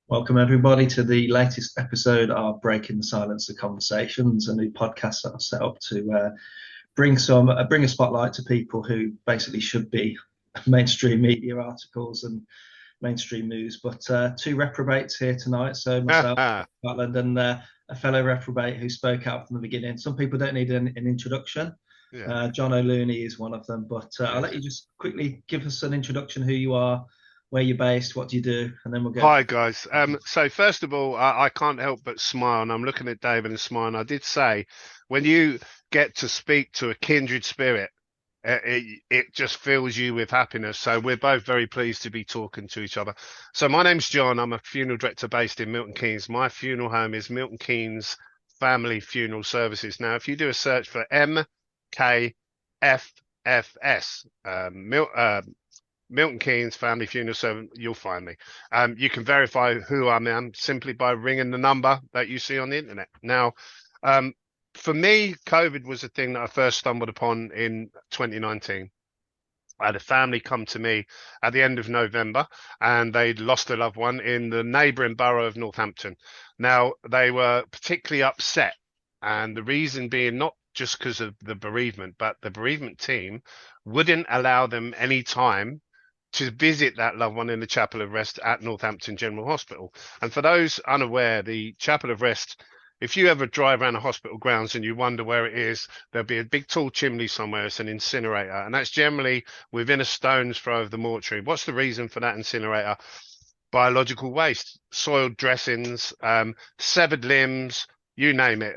Welcome everybody to the latest episode of Breaking the Silence of Conversations, a new podcast that I've set up to bring a spotlight to people who basically should be mainstream media articles and mainstream news. But two reprobates here tonight, so myself, Scotland, and a fellow reprobate who spoke out from the beginning. Some people don't need an introduction. Yeah, John O'Looney is one of them, but I'll let yes. you just quickly give us an introduction, who you are, where you're based, what do you do, and then we'll go. Hi guys. So first of all, I can't help but smile, and I'm looking at David and smiling. I did say, when you get to speak to a kindred spirit, it just fills you with happiness. So we're both very pleased to be talking to each other. So my name's John. I'm a funeral director based in Milton Keynes. My funeral home is Milton Keynes Family Funeral Services. Now, if you do a search for MKFFS, Milton Keynes Family Funeral Service, you'll find me. You can verify who I am simply by ringing the number that you see on the internet. Now, for me, COVID was a thing that I first stumbled upon in 2019. I had a family come to me at the end of November, and they'd lost a loved one in the neighbouring borough of Northampton. Now, they were particularly upset, and the reason being not just because of the bereavement, but the bereavement team wouldn't allow them any time to visit that loved one in the Chapel of Rest at Northampton General Hospital. And for those unaware, the Chapel of Rest, if you ever drive around the hospital grounds and you wonder where it is, there'll be a big tall chimney somewhere. It's an incinerator, and that's generally within a stone's throw of the mortuary. What's the reason for that incinerator? Biological waste, soiled dressings, severed limbs, you name it.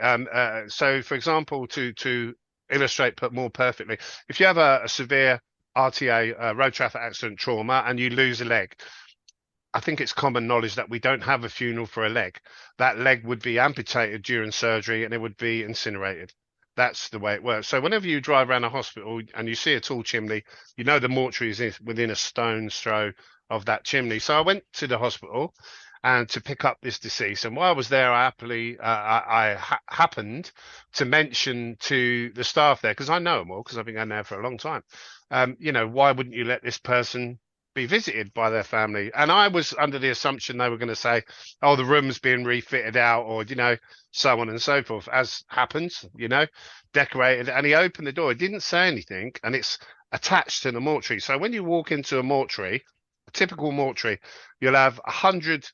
So, for example, to illustrate put more perfectly, if you have a severe RTA, road traffic accident trauma, and you lose a leg, I think it's common knowledge that we don't have a funeral for a leg. That leg would be amputated during surgery and it would be incinerated. That's the way it works. So whenever you drive around a hospital and you see a tall chimney, you know the mortuary is within a stone's throw of that chimney. So I went to the hospital and to pick up this deceased. And while I was there, I happened to mention to the staff there, because I know them all, because I've been going there for a long time. Why wouldn't you let this person be visited by their family? And I was under the assumption they were going to say, oh, the room's being refitted out, or, so on and so forth, as happens, decorated. And he opened the door. He didn't say anything. And it's attached to the mortuary. So when you walk into a mortuary, a typical mortuary, you'll have 100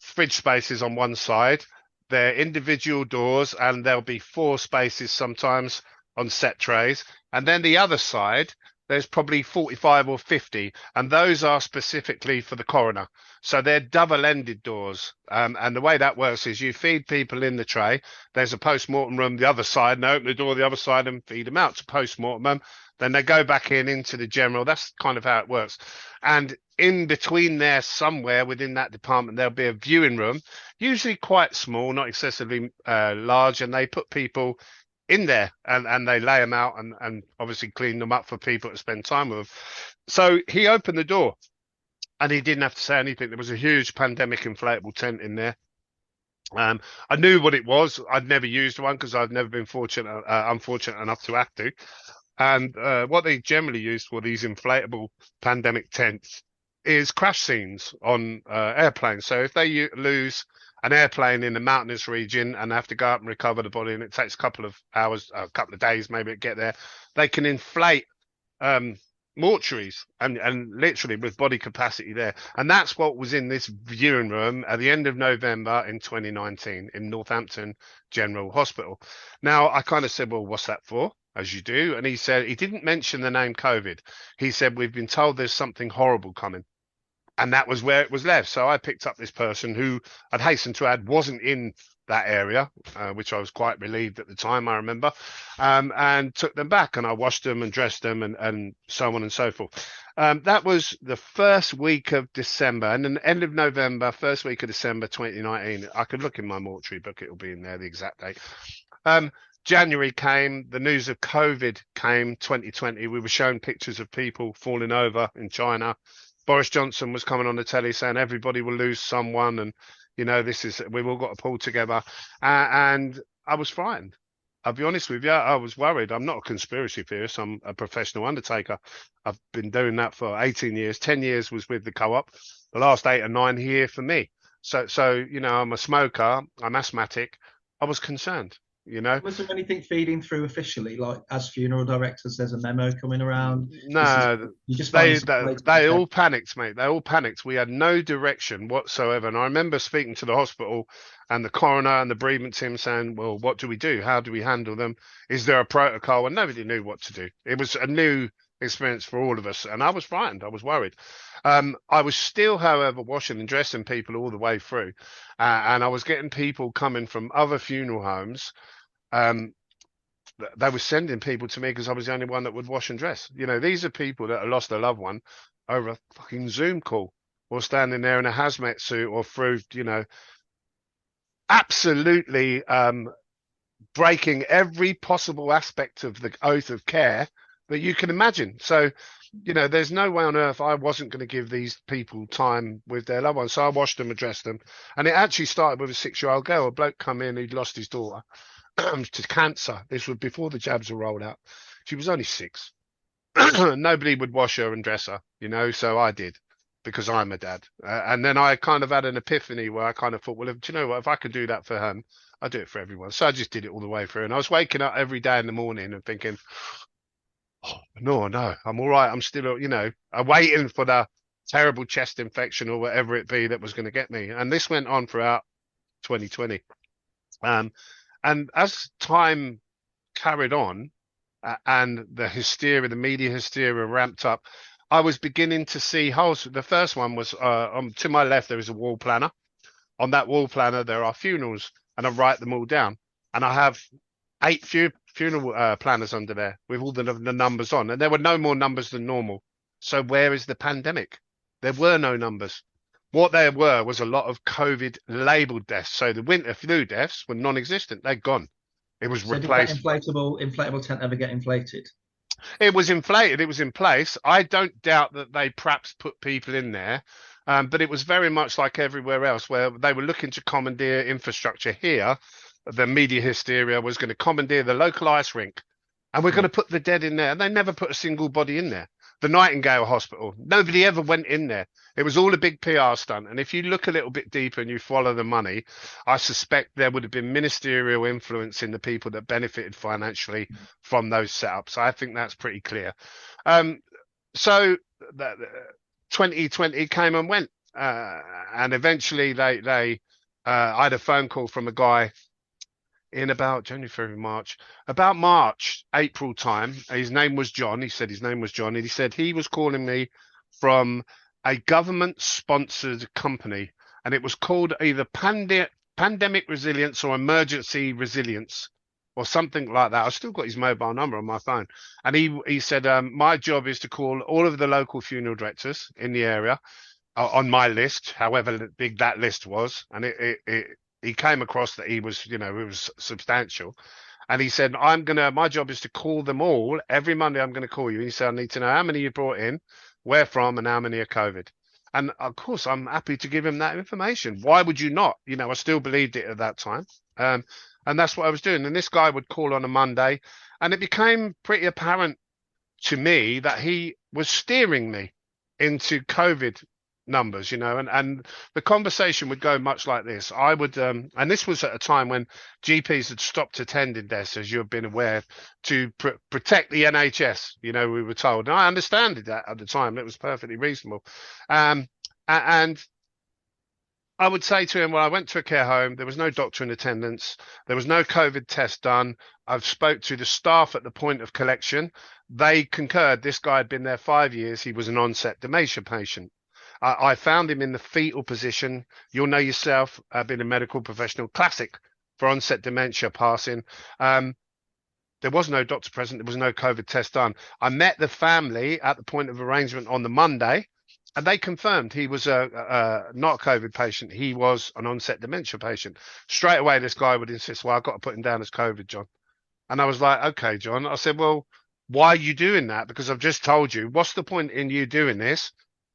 fridge spaces on one side. They're individual doors, and there'll be 4 spaces sometimes on set trays. And then the other side, there's probably 45 or 50, and those are specifically for the coroner. So they're double-ended doors. And the way that works is you feed people in the tray. There's a post-mortem room the other side, and they open the door the other side and feed them out to post-mortem. Then they go back into the general. That's kind of how it works. And in between there, somewhere within that department, there'll be a viewing room, usually quite small, not excessively large, and they put people in there and they lay them out and obviously clean them up for people to spend time with them. So he opened the door and he didn't have to say anything. There was a huge pandemic inflatable tent in there. I knew what it was. I'd never used one because I've never been unfortunate enough to have to. And what they generally use for these inflatable pandemic tents is crash scenes on airplanes. So if they lose an airplane in a mountainous region and have to go up and recover the body, and it takes a couple of hours, a couple of days maybe to get there, they can inflate mortuaries and literally with body capacity there. And that's what was in this viewing room at the end of November in 2019 in Northampton General Hospital. Now, I kind of said, well, what's that for? As you do. And he said, he didn't mention the name COVID. He said, we've been told there's something horrible coming. And that was where it was left. So I picked up this person who I'd hastened to add wasn't in that area, which I was quite relieved at the time, I remember, and took them back, and I washed them and dressed them and so on and so forth. That was the first week of December, and then the end of November, first week of December 2019. I could look in my mortuary book, it'll be in there, the exact date. January came, the news of COVID came, 2020. We were shown pictures of people falling over in China. Boris Johnson was coming on the telly saying everybody will lose someone, and we've all got to pull together. And I was frightened. I'll be honest with you, I was worried. I'm not a conspiracy theorist. I'm a professional undertaker. I've been doing that for 18 years. 10 years was with the co-op. The last 8 or 9 here for me. So, I'm a smoker, I'm asthmatic. I was concerned, you know. Was there anything feeding through officially, like as funeral directors? There's a memo coming around. This is No, you just finding they, some they way to they protect. all panicked, mate. They all panicked. We had no direction whatsoever. And I remember speaking to the hospital and the coroner and the bereavement team saying, "Well, what do we do? How do we handle them? Is there a protocol?" And nobody knew what to do. It was a new experience for all of us, and I was frightened. I was worried. I was still, however, washing and dressing people all the way through, and I was getting people coming from other funeral homes. Um, they were sending people to me because I was the only one that would wash and dress. These are people that have lost their loved one over a fucking Zoom call or standing there in a hazmat suit or through, absolutely breaking every possible aspect of the oath of care that you can imagine. So, there's no way on earth I wasn't going to give these people time with their loved ones. So I washed them, addressed them. And it actually started with a 6-year-old girl. A bloke come in, he'd lost his daughter to cancer. This was before the jabs were rolled out. She was only 6. Nobody would wash her and dress her, so I did because I'm a dad. And then I kind of had an epiphany where I kind of thought, well, do you know what? If I could do that for him, I'd do it for everyone. So I just did it all the way through. And I was waking up every day in the morning and thinking, oh, no, I'm all right. I'm still, I'm waiting for the terrible chest infection or whatever it be that was going to get me. And this went on throughout 2020. And as time carried on and the media hysteria ramped up, I was beginning to see holes. The first one was to my left, there is a wall planner. On that wall planner, there are funerals, and I write them all down. And I have 8 funeral planners under there with all the numbers on. And there were no more numbers than normal. So where is the pandemic? There were no numbers. What there were was a lot of COVID labeled deaths. So the winter flu deaths were non-existent. They're gone. It was So did that replaced. inflatable tent ever get inflated? It was inflated. It was in place. I don't doubt that they perhaps put people in there, but it was very much like everywhere else where they were looking to commandeer infrastructure here. The media hysteria was going to commandeer the local ice rink, and we're going to put the dead in there. And they never put a single body in there. The Nightingale Hospital, nobody ever went in there. It was all a big PR stunt. And if you look a little bit deeper and you follow the money, I suspect there would have been ministerial influence in the people that benefited financially from those setups. I think that's pretty clear. So 2020 came and went. And eventually I had a phone call from a guy in about January, February, March, about March, April time. His name was John. He said his name was John. And he said he was calling me from a government sponsored company, and it was called either Pandemic Resilience or Emergency Resilience or something like that. I've still got his mobile number on my phone. And he said, my job is to call all of the local funeral directors in the area on my list, however big that list was. And he came across that he was, it was substantial. And he said, my job is to call them all. Every Monday, I'm going to call you. He said, I need to know how many you brought in, where from, and how many are COVID. And of course, I'm happy to give him that information. Why would you not? I still believed it at that time. And that's what I was doing. And this guy would call on a Monday, and it became pretty apparent to me that he was steering me into COVID numbers, and the conversation would go much like this. I would, and this was at a time when GPs had stopped attending deaths, as you have been aware, to protect the NHS. We were told, and I understood that at the time. It was perfectly reasonable. And I would say to him, well, I went to a care home. There was no doctor in attendance. There was no COVID test done. I've spoke to the staff at the point of collection. They concurred. This guy had been there 5 years. He was an onset dementia patient. I found him in the fetal position. You'll know yourself, being a medical professional, classic for onset dementia passing. There was no doctor present. There was no COVID test done. I met the family at the point of arrangement on the Monday, and they confirmed he was not a COVID patient. He was an onset dementia patient. Straight away, this guy would insist, well, I've got to put him down as COVID, John. And I was like, okay, John. I said, well, why are you doing that? Because I've just told you, what's the point in you doing this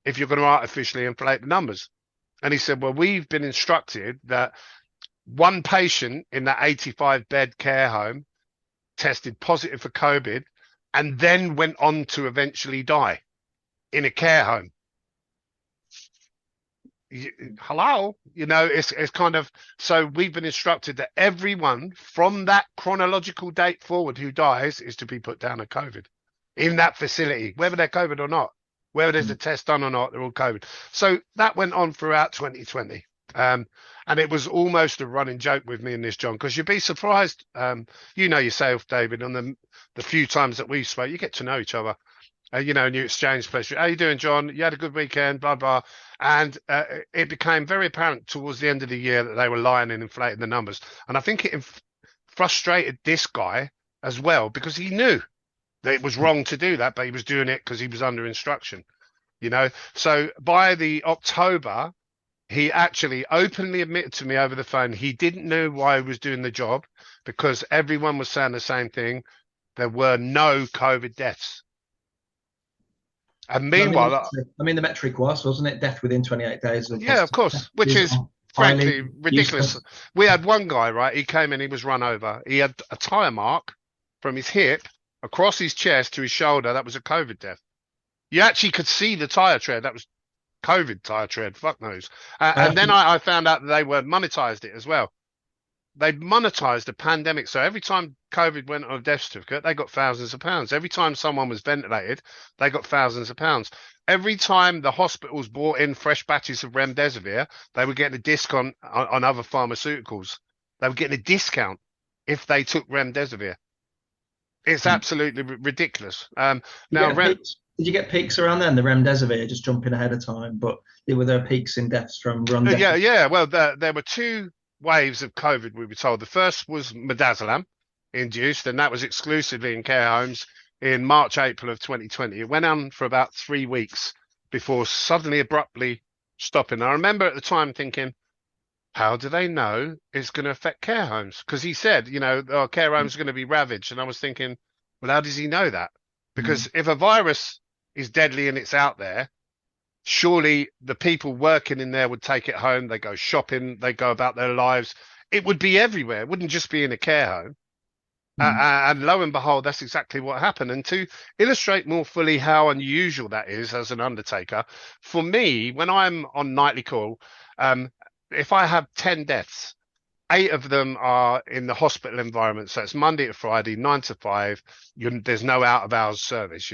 if you're going to artificially inflate the numbers? And he said, well, we've been instructed that one patient in that 85-bed care home tested positive for COVID and then went on to eventually die in a care home. hello, it's kind of, so we've been instructed that everyone from that chronological date forward who dies is to be put down at COVID in that facility, whether they're COVID or not, whether there's a test done or not, they're all COVID. So that went on throughout 2020. And it was almost a running joke with me and this, John, because you'd be surprised, yourself, David, on the few times that we spoke, you get to know each other. And you exchange pleasure. How you doing, John? You had a good weekend, blah, blah. And it became very apparent towards the end of the year that they were lying and inflating the numbers. And I think it frustrated this guy as well, because he knew that it was wrong to do that, but he was doing it because he was under instruction, So by the October, he actually openly admitted to me over the phone he didn't know why he was doing the job, because everyone was saying the same thing. There were no COVID deaths. And meanwhile, the metric wasn't it? Death within 28 days. Of course, which is frankly ridiculous. Useless. We had one guy, right? He came in, he was run over. He had a tire mark from his hip across his chest to his shoulder. That was a COVID death. You actually could see the tire tread. That was COVID tire tread. Fuck knows. And then I found out that they were monetized it as well. They monetized the pandemic. So every time COVID went on a death certificate, they got thousands of pounds. Every time someone was ventilated, they got thousands of pounds. Every time the hospitals brought in fresh batches of remdesivir, they were getting a discount on other pharmaceuticals. They were getting a discount if they took remdesivir. It's absolutely ridiculous. Did you get peaks around then? The remdesivir just jumping ahead of time, but were there peaks in deaths from remdesivir? Yeah. Well, there were two waves of COVID, we were told. The first was midazolam induced, and that was exclusively in care homes in March, April of 2020. It went on for about 3 weeks before suddenly abruptly stopping. I remember at the time thinking, how do they know it's going to affect care homes? Because he said, our care homes are going to be ravaged. And I was thinking, well, how does he know that? Because if a virus is deadly and it's out there, surely the people working in there would take it home. They go shopping, they go about their lives. It would be everywhere. It wouldn't just be in a care home. And lo and behold, that's exactly what happened. And to illustrate more fully how unusual that is as an undertaker, for me, when I'm on nightly call, if I have 10 deaths, 8 of them are in the hospital environment. So it's Monday to Friday, 9 to 5. There's no out of hours service,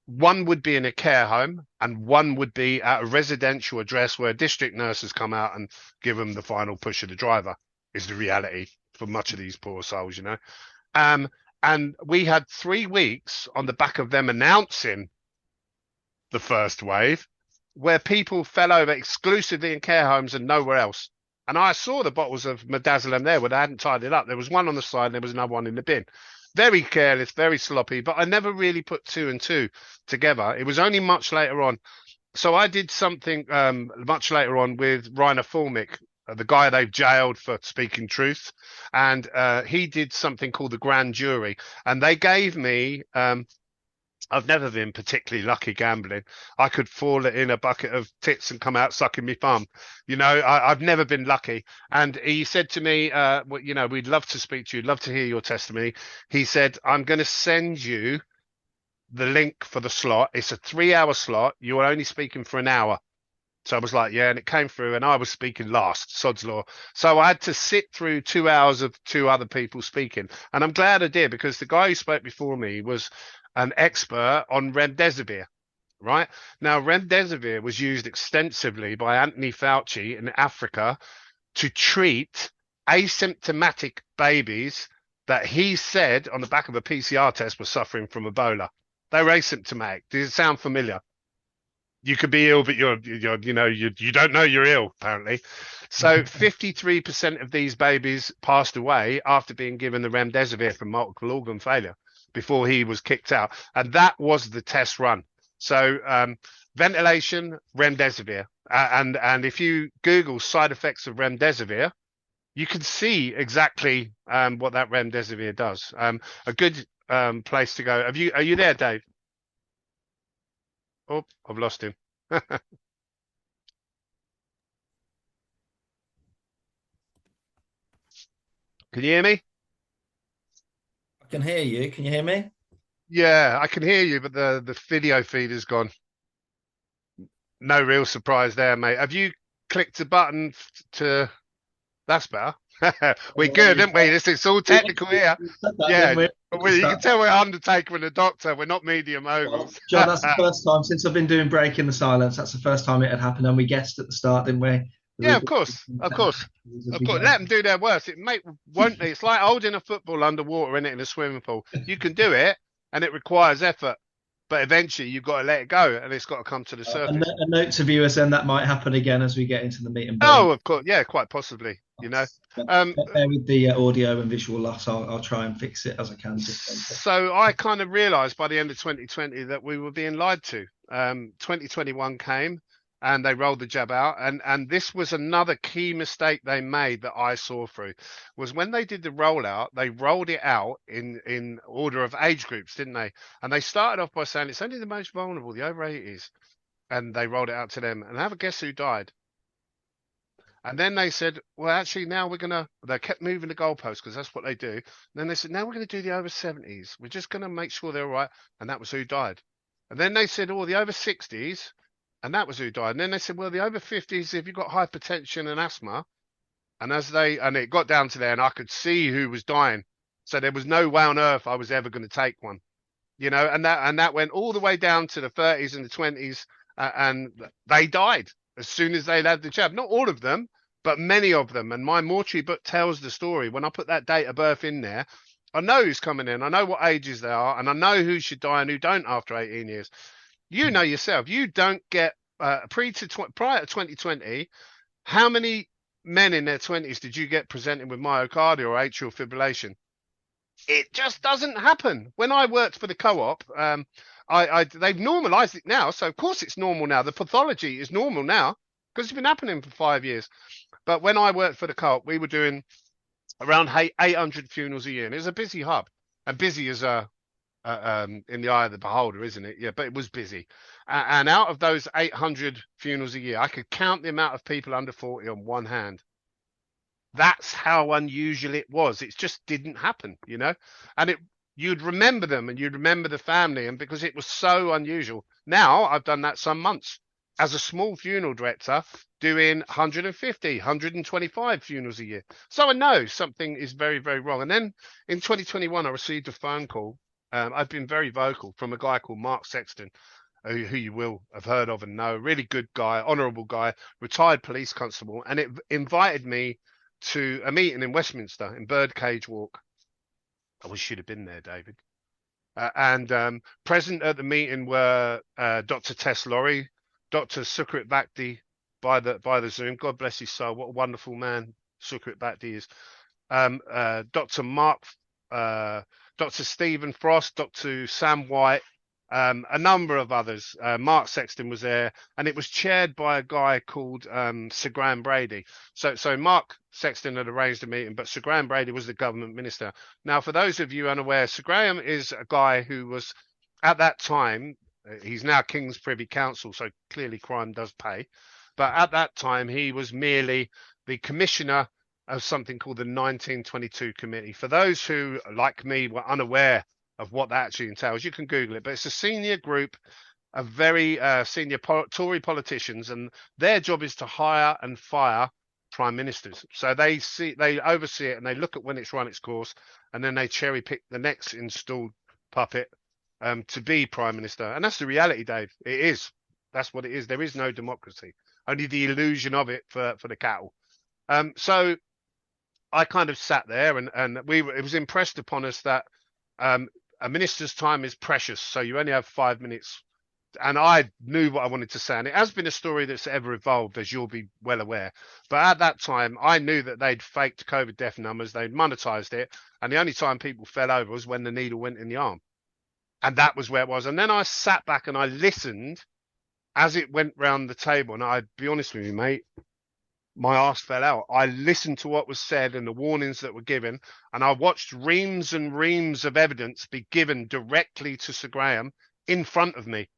One would be in a care home, and one would be at a residential address where district nurses come out and give them the final push of the driver, is the reality for much of these poor souls, And we had 3 weeks on the back of them announcing the first wave, where people fell over exclusively in care homes and nowhere else. And I saw the bottles of midazolam there where they hadn't tied it up. There was one on the side and there was another one in the bin. Very careless, very sloppy, but I never really put 2 and 2 together. It was only much later on. So I did something much later on with Rainer Fulmick, the guy they've jailed for speaking truth. And he did something called the grand jury. And they gave me, I've never been particularly lucky gambling. I could fall in a bucket of tits and come out sucking me thumb. I've never been lucky. And he said to me, we'd love to speak to you, love to hear your testimony. He said, I'm going to send you the link for the slot. It's a 3-hour slot. You are only speaking for an hour. So I was like, yeah, and it came through and I was speaking last, sod's law. So I had to sit through 2 hours of 2 other people speaking. And I'm glad I did, because the guy who spoke before me was an expert on remdesivir, right? Now, remdesivir was used extensively by Anthony Fauci in Africa to treat asymptomatic babies that he said on the back of a PCR test were suffering from Ebola. They were asymptomatic. Does it sound familiar? You could be ill, but you don't know you're ill, apparently. So 53% of these babies passed away after being given the remdesivir for multiple organ failure before he was kicked out. And that was the test run. So ventilation, remdesivir. And if you Google side effects of remdesivir, you can see exactly what that remdesivir does. A good place to go. Are you there, Dave? Oh, I've lost him. Can you hear me? I can hear you. Can you hear me? Yeah, I can hear you, but the video feed is gone. No real surprise there, mate. Have you clicked the button to? That's better. We're good, aren't we? This is all technical here. We said that, didn't Yeah, we? At the you can start. tell we're Undertaker and a Doctor. We're not medium Well, moguls. John, that's the first time since I've been doing Breaking the Silence. That's the first time it had happened, and we guessed at the start, didn't we? Yeah, We- of course, of course, As of we course. go. Let them do their worst. Won't they? It's like holding a football underwater in a swimming pool. You can do it, and it requires effort, but eventually you've got to let it go, and it's got to come to the surface. A note to viewers, then that might happen again as we get into the meat and bone. Oh, of course, yeah, quite possibly. Um, Bear with the audio and visual loss. I'll try and fix it as I can. So I kind of realized by the end of 2020 that we were being lied to. 2021 came and they rolled the jab out. And this was another key mistake they made that I saw through was when they did the rollout, they rolled it out in order of age groups, didn't they? And they started off by saying it's only the most vulnerable, the over 80s. And they rolled it out to them. And have a guess who died? And then they said, well, actually, now they kept moving the goalposts because that's what they do. And then they said, now we're going to do the over 70s. We're just going to make sure they're all right. And that was who died. And then they said, oh, the over 60s. And that was who died. And then they said, well, the over 50s, if you've got hypertension and asthma. And and it got down to there and I could see who was dying. So there was no way on earth I was ever going to take one, and that went all the way down to the 30s and the 20s. And they died as soon as they had the jab. Not all of them, but many of them. And my mortuary book tells the story. When I put that date of birth in there, I know who's coming in. I know what ages they are, and I know who should die and who don't after 18 years. You know yourself. You don't get prior to 2020. How many men in their 20s did you get presenting with myocardial or atrial fibrillation? It just doesn't happen. When I worked for the co-op, they've normalized it now, so of course it's normal now. The pathology is normal now because it's been happening for 5 years. But when I worked for the co-op, we were doing around 800 funerals a year, and it was a busy hub. And busy is in the eye of the beholder, isn't it? Yeah, but it was busy. And out of those 800 funerals a year, I could count the amount of people under 40 on one hand. That's how unusual it was. It just didn't happen, and you'd remember them and you'd remember the family, and because it was so unusual. Now I've done that some months as a small funeral director, doing 150, 125 funerals a year. So I know something is very, very wrong. And then in 2021, I received a phone call. I've been very vocal from a guy called Mark Sexton, who you will have heard of and know. Really good guy, honourable guy, retired police constable, and it invited me to a meeting in Westminster in Birdcage Walk. I wish you'd have been there, David. And present at the meeting were Dr. Tess Laurie, Dr. Sukrit Bhakdi by the Zoom. God bless his soul. What a wonderful man Sukrit Bhakdi is. Dr. Mark, Dr. Stephen Frost, Dr. Sam White, a number of others. Mark Sexton was there, and it was chaired by a guy called Sir Graham Brady. So Mark Sexton had arranged a meeting, but Sir Graham Brady was the government minister. Now, for those of you unaware, Sir Graham is a guy who was, at that time, he's now King's Privy Council, so clearly crime does pay. But at that time, he was merely the commissioner of something called the 1922 Committee. For those who, like me, were unaware of what that actually entails, you can Google it. But it's a senior group of very senior Tory politicians, and their job is to hire and fire prime ministers. So they oversee it, and they look at when it's run its course, and then they cherry pick the next installed puppet to be prime minister. And that's the reality, Dave. It is. That's what it is. There is no democracy, only the illusion of it for the cattle. So I kind of sat there, and it was impressed upon us that a minister's time is precious, so you only have 5 minutes. And I knew what I wanted to say, and it has been a story that's ever evolved, as you'll be well aware. But at that time, I knew that they'd faked COVID death numbers, they'd monetized it, and the only time people fell over was when the needle went in the arm. And that was where it was. And then I sat back and I listened as it went round the table. And I'd be honest with you, mate, my arse fell out. I listened to what was said and the warnings that were given, and I watched reams and reams of evidence be given directly to Sir Graham in front of me.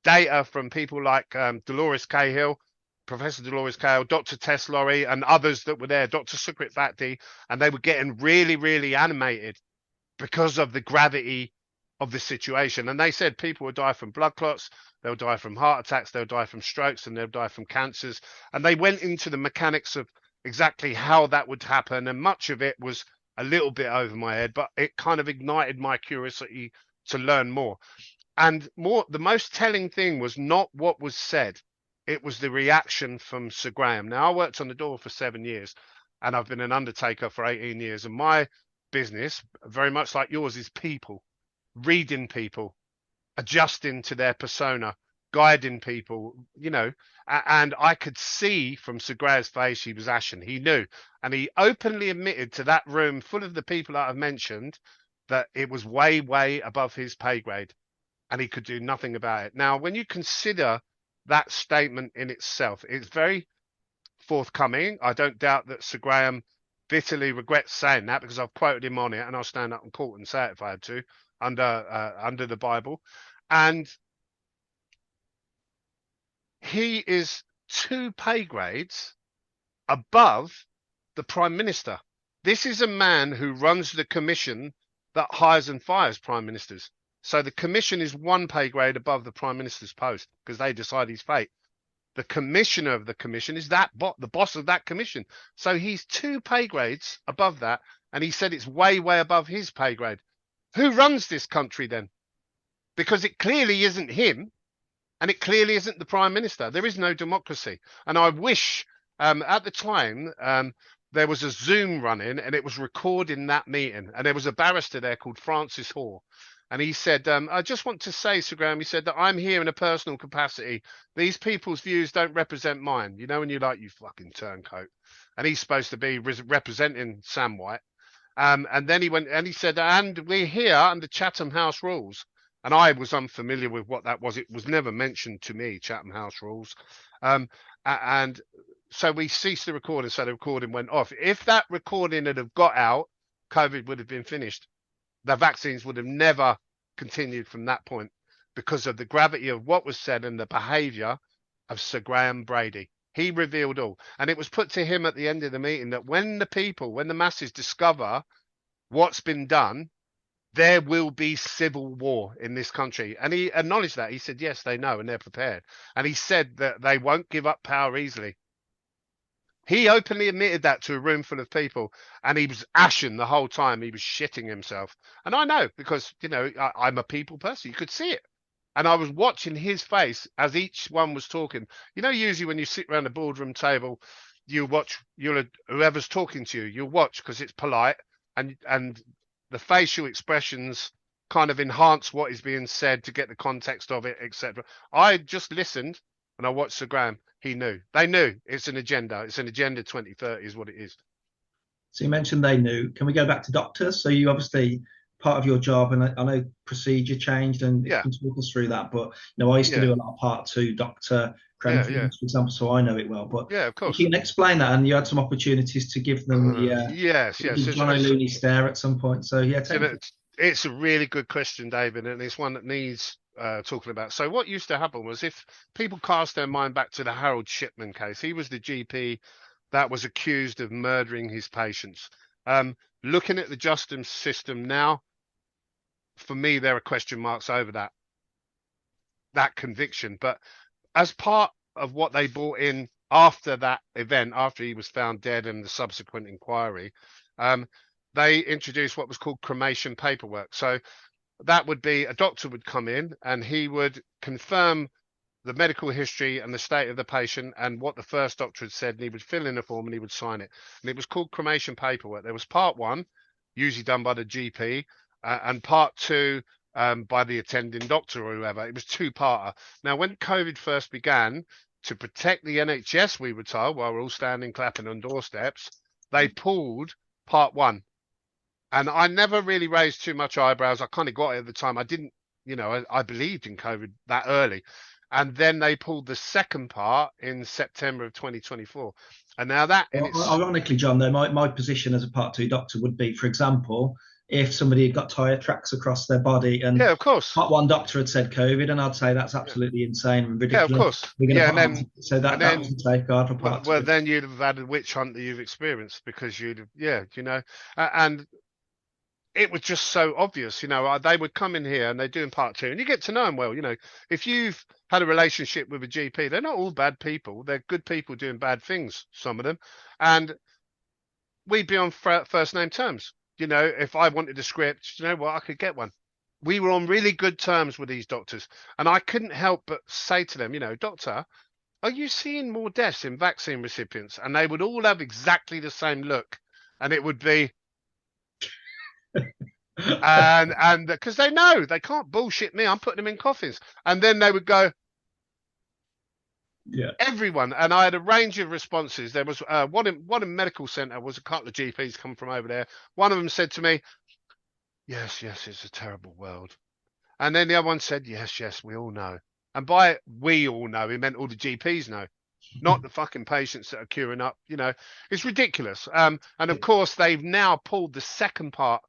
Data from people like Dolores Cahill, Professor Dolores Cahill, Dr. Tess Laurie, and others that were there, Dr. Sukrit Bhakdi, and they were getting really, really animated because of the gravity of the situation. And they said people will die from blood clots, they'll die from heart attacks, they'll die from strokes, and they'll die from cancers. And they went into the mechanics of exactly how that would happen. And much of it was a little bit over my head, but it kind of ignited my curiosity to learn more. And the most telling thing was not what was said. It was the reaction from Sir Graham. Now, I worked on the door for 7 years, and I've been an undertaker for 18 years. And my business, very much like yours, is people, reading people, adjusting to their persona, guiding people, and I could see from Sir Graham's face, he was ashen. He knew. And he openly admitted to that room full of the people that I've mentioned that it was way, way above his pay grade, and he could do nothing about it. Now, when you consider that statement in itself, it's very forthcoming. I don't doubt that Sir Graham bitterly regrets saying that, because I've quoted him on it, and I'll stand up in court and say it if I had to, under the Bible. And he is 2 pay grades above the Prime Minister. This is a man who runs the commission that hires and fires prime ministers. So the commission is 1 pay grade above the Prime Minister's post, because they decide his fate. The commissioner of the commission is the boss of that commission. So he's 2 pay grades above that, and he said it's way, way above his pay grade. Who runs this country then? Because it clearly isn't him, and it clearly isn't the Prime Minister. There is no democracy. And I wish at the time there was a Zoom running, and it was recording that meeting, and there was a barrister there called Francis Hoare. And he said, I just want to say, Sir Graham, he said that I'm here in a personal capacity. These people's views don't represent mine. You know, when you're like, you fucking turncoat. And he's supposed to be representing Sam White. And then he went and he said, and we're here under Chatham House rules. And I was unfamiliar with what that was. It was never mentioned to me, Chatham House rules. And so we ceased the recording. So the recording went off. If that recording had have got out, COVID would have been finished. The vaccines would have never continued from that point, because of the gravity of what was said and the behaviour of Sir Graham Brady. He revealed all. And it was put to him at the end of the meeting that when the masses discover what's been done, there will be civil war in this country. And he acknowledged that. He said, yes, they know and they're prepared. And he said that they won't give up power easily. He openly admitted that to a room full of people, and he was ashen the whole time. He was shitting himself. And I know, because, I'm a people person. You could see it. And I was watching his face as each one was talking. Usually when you sit around a boardroom table, you watch whoever's talking to you, you'll watch because it's polite, and the facial expressions kind of enhance what is being said to get the context of it, etc. I just listened and I watched Sir Graham. He knew. They knew. It's an agenda. It's an agenda 2030 is what it is. So you mentioned they knew. Can we go back to doctors? So you obviously, part of your job, and I know procedure changed, and you can talk us through that. But I used to do a lot of Part 2 doctor Crenfield, for example, so I know it well. But yeah, of course. You can explain that, and you had some opportunities to give them the John O'Looney stare at some point. So it's a really good question, David, and it's one that needs talking about. So what used to happen was, if people cast their mind back to the Harold Shipman case, he was the GP that was accused of murdering his patients. Looking at the justice system now, for me, there are question marks over that conviction. But as part of what they brought in after that event, after he was found dead and the subsequent inquiry, they introduced what was called cremation paperwork. So that would be a doctor would come in and he would confirm the medical history and the state of the patient and what the first doctor had said, and he would fill in a form and he would sign it. And it was called cremation paperwork. There was part 1, usually done by the GP, and part 2 by the attending doctor or whoever. It was 2-parter. Now, when COVID first began, to protect the NHS, we were told, while we're all standing clapping on doorsteps, they pulled part 1. And I never really raised too much eyebrows. I kind of got it at the time. I didn't, I believed in COVID that early. And then they pulled the second part in September of 2024. And now that... Ironically, John, though, my position as a Part 2 doctor would be, for example, if somebody had got tyre tracks across their body and of course, Part 1 doctor had said COVID, and I'd say that's absolutely insane and ridiculous. Yeah, of course. That was a safeguard for Part 2. Well, then you'd have had a witch hunt that you've experienced, because and it was just so obvious. They would come in here and they're doing part two, and you get to know them well. If you've had a relationship with a GP, they're not all bad people. They're good people doing bad things, some of them. And we'd be on first name terms. If I wanted a script, you know what, I could get one. We were on really good terms with these doctors. And I couldn't help but say to them, doctor, are you seeing more deaths in vaccine recipients? And they would all have exactly the same look. And it would be, and because they know they can't bullshit me, I'm putting them in coffins. And then they would go, yeah, everyone. And I had a range of responses. There was one in medical center, was a couple of GPs come from over there. One of them said to me, yes, it's a terrible world. And then the other one said, yes, we all know. And by we all know, he meant all the GPs know, not the fucking patients that are queuing up. It's ridiculous. And of course, they've now pulled the second part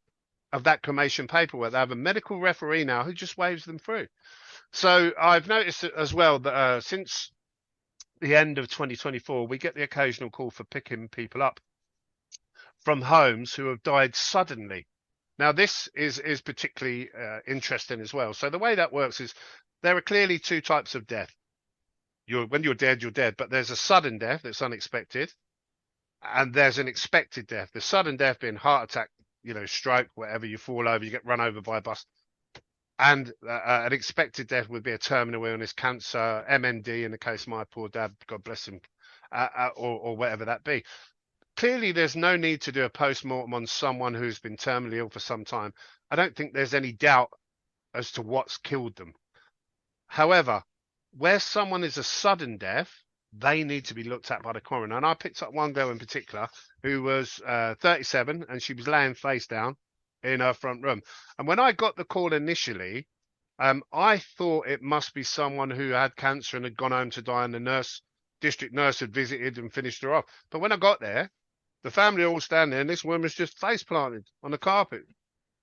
of that cremation paperwork. They have a medical referee now who just waves them through. So I've noticed as well that since the end of 2024, we get the occasional call for picking people up from homes who have died suddenly. Now, this is particularly interesting as well. So the way that works is there are clearly two types of death. When you're dead, you're dead. But there's a sudden death that's unexpected, and there's an expected death. The sudden death being heart attack, stroke, whatever, you fall over, you get run over by a bus. And an expected death would be a terminal illness, cancer, MND, in the case of my poor dad, God bless him, or whatever that be. Clearly, there's no need to do a post-mortem on someone who's been terminally ill for some time. I don't think there's any doubt as to what's killed them. However, where someone is a sudden death, they need to be looked at by the coroner. And I picked up one girl in particular who was 37, and she was laying face down in her front room. And when I got the call initially, I thought it must be someone who had cancer and had gone home to die, and the district nurse had visited and finished her off. But when I got there, the family all standing there, and this woman's just face planted on the carpet.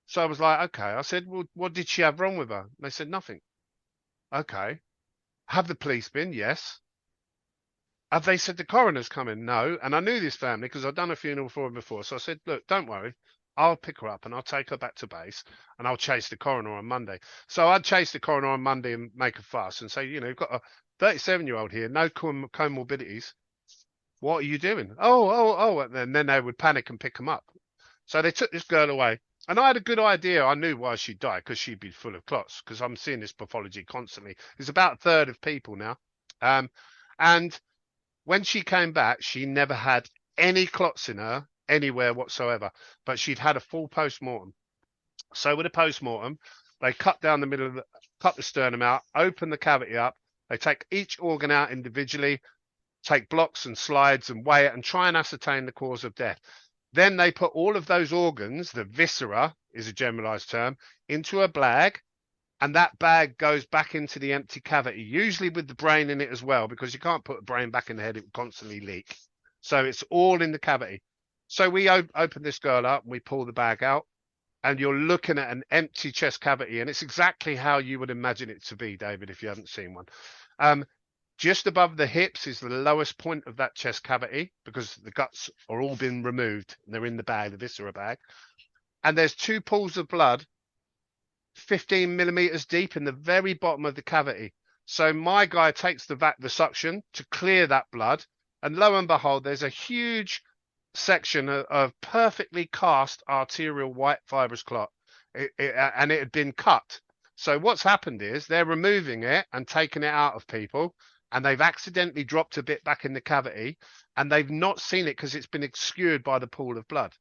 So I was like, okay. I said, well, what did she have wrong with her? And they said, nothing. Okay. Have the police been? Yes. Have they said the coroner's coming? No. And I knew this family because I'd done a funeral for them before. So I said, look, don't worry. I'll pick her up and I'll take her back to base and I'll chase the coroner on Monday. So I'd chase the coroner on Monday and make a fuss and say, you've got a 37-year-old here, no comorbidities. What are you doing? Oh. And then they would panic and pick them up. So they took this girl away. And I had a good idea. I knew why she died, because she'd be full of clots, because I'm seeing this pathology constantly. It's about a third of people now. And when she came back, she never had any clots in her anywhere whatsoever, but she'd had a full post-mortem. So with a post-mortem, they cut down the middle cut the sternum out, open the cavity up. They take each organ out individually, take blocks and slides and weigh it and try and ascertain the cause of death. Then they put all of those organs, the viscera is a generalized term, into a bag, and that bag goes back into the empty cavity, usually with the brain in it as well, because you can't put a brain back in the head, it would constantly leak. So it's all in the cavity. So we open this girl up, and we pull the bag out, and you're looking at an empty chest cavity, and it's exactly how you would imagine it to be, David, if you haven't seen one. Just above the hips is the lowest point of that chest cavity, because the guts are all been removed and they're in the bag, the viscera bag. And there's two pools of blood 15 millimeters deep in the very bottom of the cavity. So my guy takes the suction to clear that blood, and lo and behold, there's a huge section of perfectly cast arterial white fibrous clot, and it had been cut. So what's happened is they're removing it and taking it out of people, and they've accidentally dropped a bit back in the cavity, and they've not seen it because it's been obscured by the pool of blood.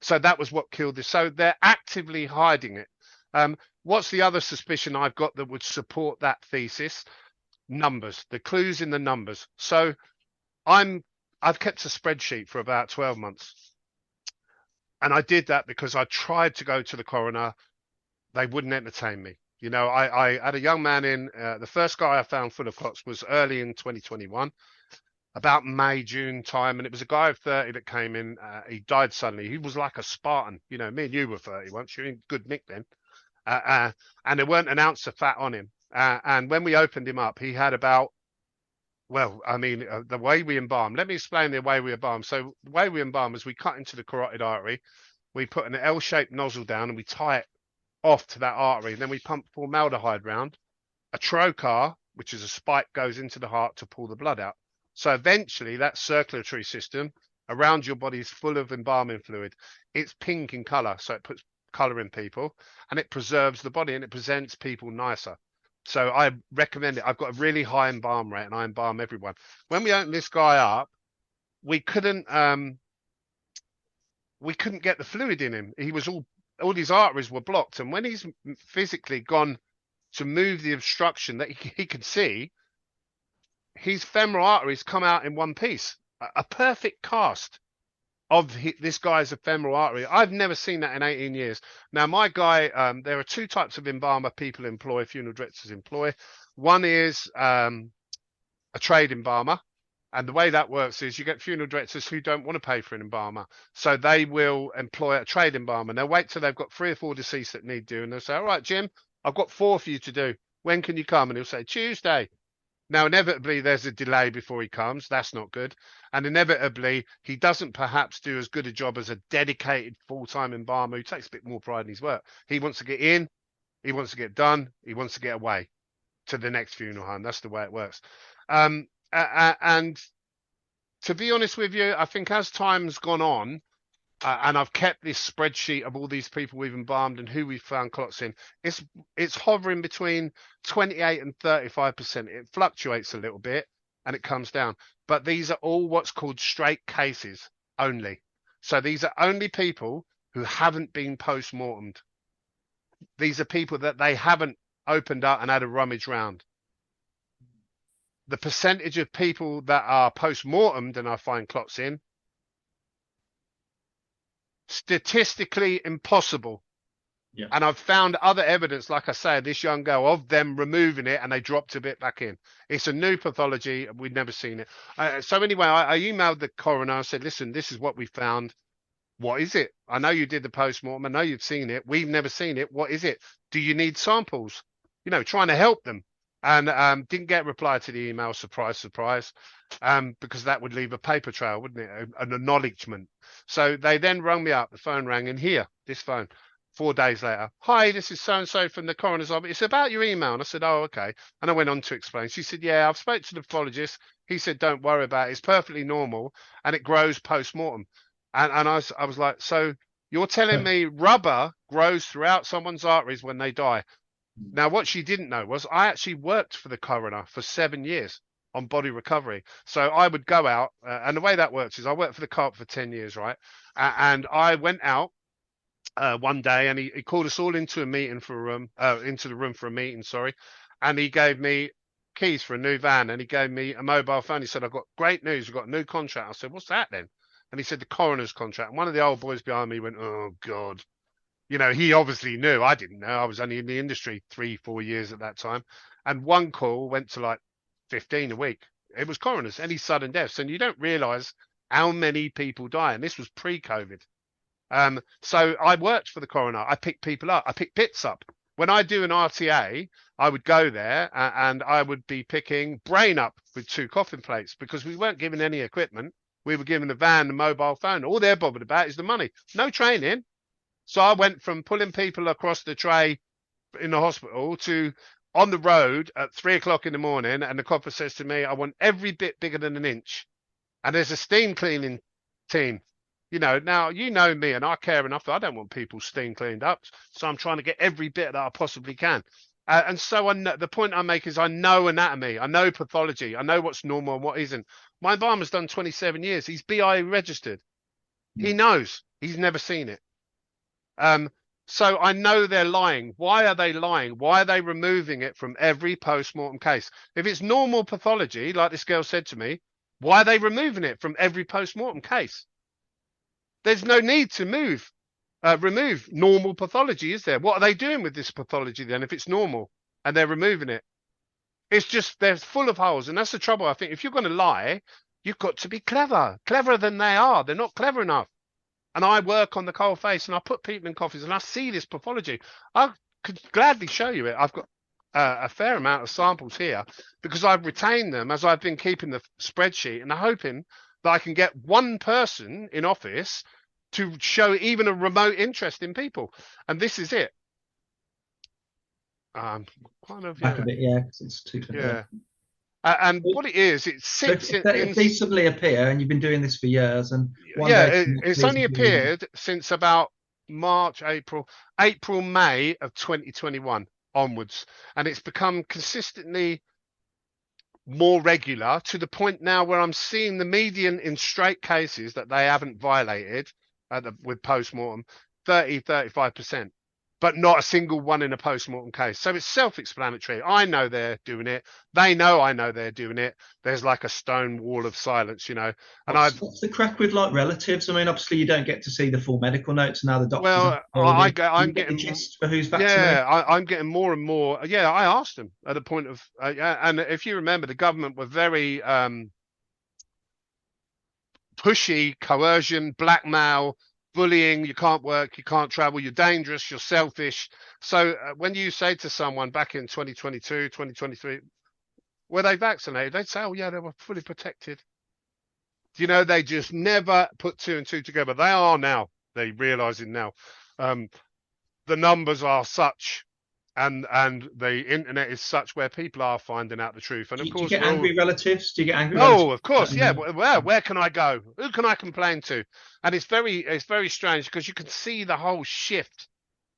So that was what killed this. So they're actively hiding it. What's the other suspicion I've got that would support that thesis? Numbers, the clues in the numbers. So I've kept a spreadsheet for about 12 months. And I did that because I tried to go to the coroner. They wouldn't entertain me. I had a young man in, the first guy I found full of clots was early in 2021, about May, June time. And it was a guy of 30 that came in. He died suddenly. He was like a Spartan. Me and you were 30 once. You're in good nick then. And there weren't an ounce of fat on him. And when we opened him up, he had about, the way we embalm. Let me explain the way we embalm. So the way we embalm is we cut into the carotid artery. we put an L-shaped nozzle down and we tie it off to that artery. And then we pump formaldehyde round. A trocar, which is a spike, goes into the heart to pull the blood out. So eventually that circulatory system around your body is full of embalming fluid. It's pink in color, so it puts color in people, and it preserves the body and it presents people nicer. So I recommend it. I've got a really high embalm rate and I embalm everyone. When we opened this guy up, we couldn't get the fluid in him. He was all his arteries were blocked. And when he's physically gone to move the obstruction that he could see, his femoral arteries come out in one piece. A perfect cast of this guy's femoral artery. I've never seen that in 18 years. Now, my guy, there are two types of embalmer people employ, funeral directors employ. One is a trade embalmer. And the way that works is you get funeral directors who don't want to pay for an embalmer. So they will employ a trade embalmer. And they'll wait till they've got 3 or 4 deceased that need doing. They'll say, all right, Jim, I've got 4 for you to do. When can you come? And he'll say, Tuesday. Now, inevitably, there's a delay before he comes. That's not good. And inevitably, he doesn't perhaps do as good a job as a dedicated full-time embalmer who takes a bit more pride in his work. He wants to get in. He wants to get done. He wants to get away to the next funeral home. That's the way it works. And to be honest with you, I think as time's gone on, and I've kept this spreadsheet of all these people we've embalmed and who we've found clots in, it's hovering between 28 and 35%. It fluctuates a little bit and it comes down. But these are all what's called straight cases only. So these are only people who haven't been post-mortemed. These are people that they haven't opened up and had a rummage round. The percentage of people that are post-mortemed and I find clots in, statistically impossible. Yeah. And I've found other evidence, like I say, this young girl, of them removing it and they dropped a bit back in. It's a new pathology. We'd never seen it. So anyway, I emailed the coroner. I said, listen, this is what we found. What is it? I know you did the post-mortem. I know you've seen it. We've never seen it. What is it? Do you need samples? You know, trying to help them. And didn't get a reply to the email. Surprise, surprise. Because that would leave a paper trail, wouldn't it? An acknowledgement. So they then rang me up. The phone rang, and here, this phone, 4 days later. Hi, this is so-and-so from the coroner's office. It's about your email. And I said, oh, okay. And I went on to explain. She said, yeah, I've spoke to the pathologist. He said, don't worry about it. It's perfectly normal, and it grows post-mortem. And I was like, so you're telling me rubber grows throughout someone's arteries when they die? Now, what she didn't know was I actually worked for the coroner for 7 years on body recovery. So I would go out, and the way that works is I worked for the co-op for 10 years, right? And I went out one day, and he called us all into a meeting into the room for a meeting, sorry. And he gave me keys for a new van, and he gave me a mobile phone. He said, I've got great news. We've got a new contract. I said, what's that then? And he said, the coroner's contract. And one of the old boys behind me went, oh, God. You know, he obviously knew. I didn't know. I was only in the industry 3-4 years at that time. And one call went to like 15 a week. It was coroners, any sudden deaths. And you don't realize how many people die. And this was pre-COVID. So I worked for the coroner. I picked people up. I picked bits up. When I do an RTA, I would go there and I would be picking brain up with 2 coffin plates because we weren't given any equipment. We were given a van and mobile phone. All they're bothered about is the money. No training. So I went from pulling people across the tray in the hospital to on the road at 3 o'clock in the morning. And the copper says to me, I want every bit bigger than an inch. And there's a steam cleaning team. You know, now, you know me and I care enough. I don't want people steam cleaned up. So I'm trying to get every bit that I possibly can. And so the point I make is I know anatomy. I know pathology. I know what's normal and what isn't. My embalmer's done 27 years. He's BI registered. He knows. He's never seen it. So I know they're lying. Why are they lying? Why are they removing it from every post-mortem case? If it's normal pathology, like this girl said to me, why are they removing it from every post-mortem case? There's no need to remove normal pathology, is there? What are they doing with this pathology then if it's normal and they're removing it? It's just, they're full of holes. And that's the trouble, I think. If you're going to lie, you've got to be cleverer than they are. They're not clever enough. And I work on the cold face and I put people in coffins and I see this pathology. I could gladly show you it. I've got a fair amount of samples here because I've retained them as I've been keeping the spreadsheet and I'm hoping that I can get one person in office to show even a remote interest in people. And this is it. Kind of, Back yeah, a bit, yeah, 'cause it's too clear. yeah. And what it is, it So sits if these suddenly appear, and you've been doing this for years, and one yeah, day it's only appeared since about March, April, May of 2021 onwards, and it's become consistently more regular to the point now where I'm seeing the median in straight cases that they haven't violated with post-mortem 35%, but not a single one in a post-mortem case. So it's self-explanatory. I know they're doing it. They know I know they're doing it. There's like a stone wall of silence, you know. And what's the crack with like relatives? I mean, obviously you don't get to see the full medical notes now. The doctors are well, told you. I'm You get the getting gist for who's vaccinated. yeah, I'm getting more and more. Yeah, I asked them at a point of, yeah, and if you remember, the government were very pushy, coercion, blackmail, bullying. You can't work, you can't travel, you're dangerous, you're selfish. So when you say to someone back in 2022, 2023, were they vaccinated? They'd say, oh yeah, they were fully protected. You know, they just never put two and two together. They are now. They're realizing now. The numbers are such, and the internet is such where people are finding out the truth. And Do of you, do you course, get we're all angry relatives? Do you get angry relatives? oh, of course, yeah. Where can I go? Who can I complain to? And it's very strange because you can see the whole shift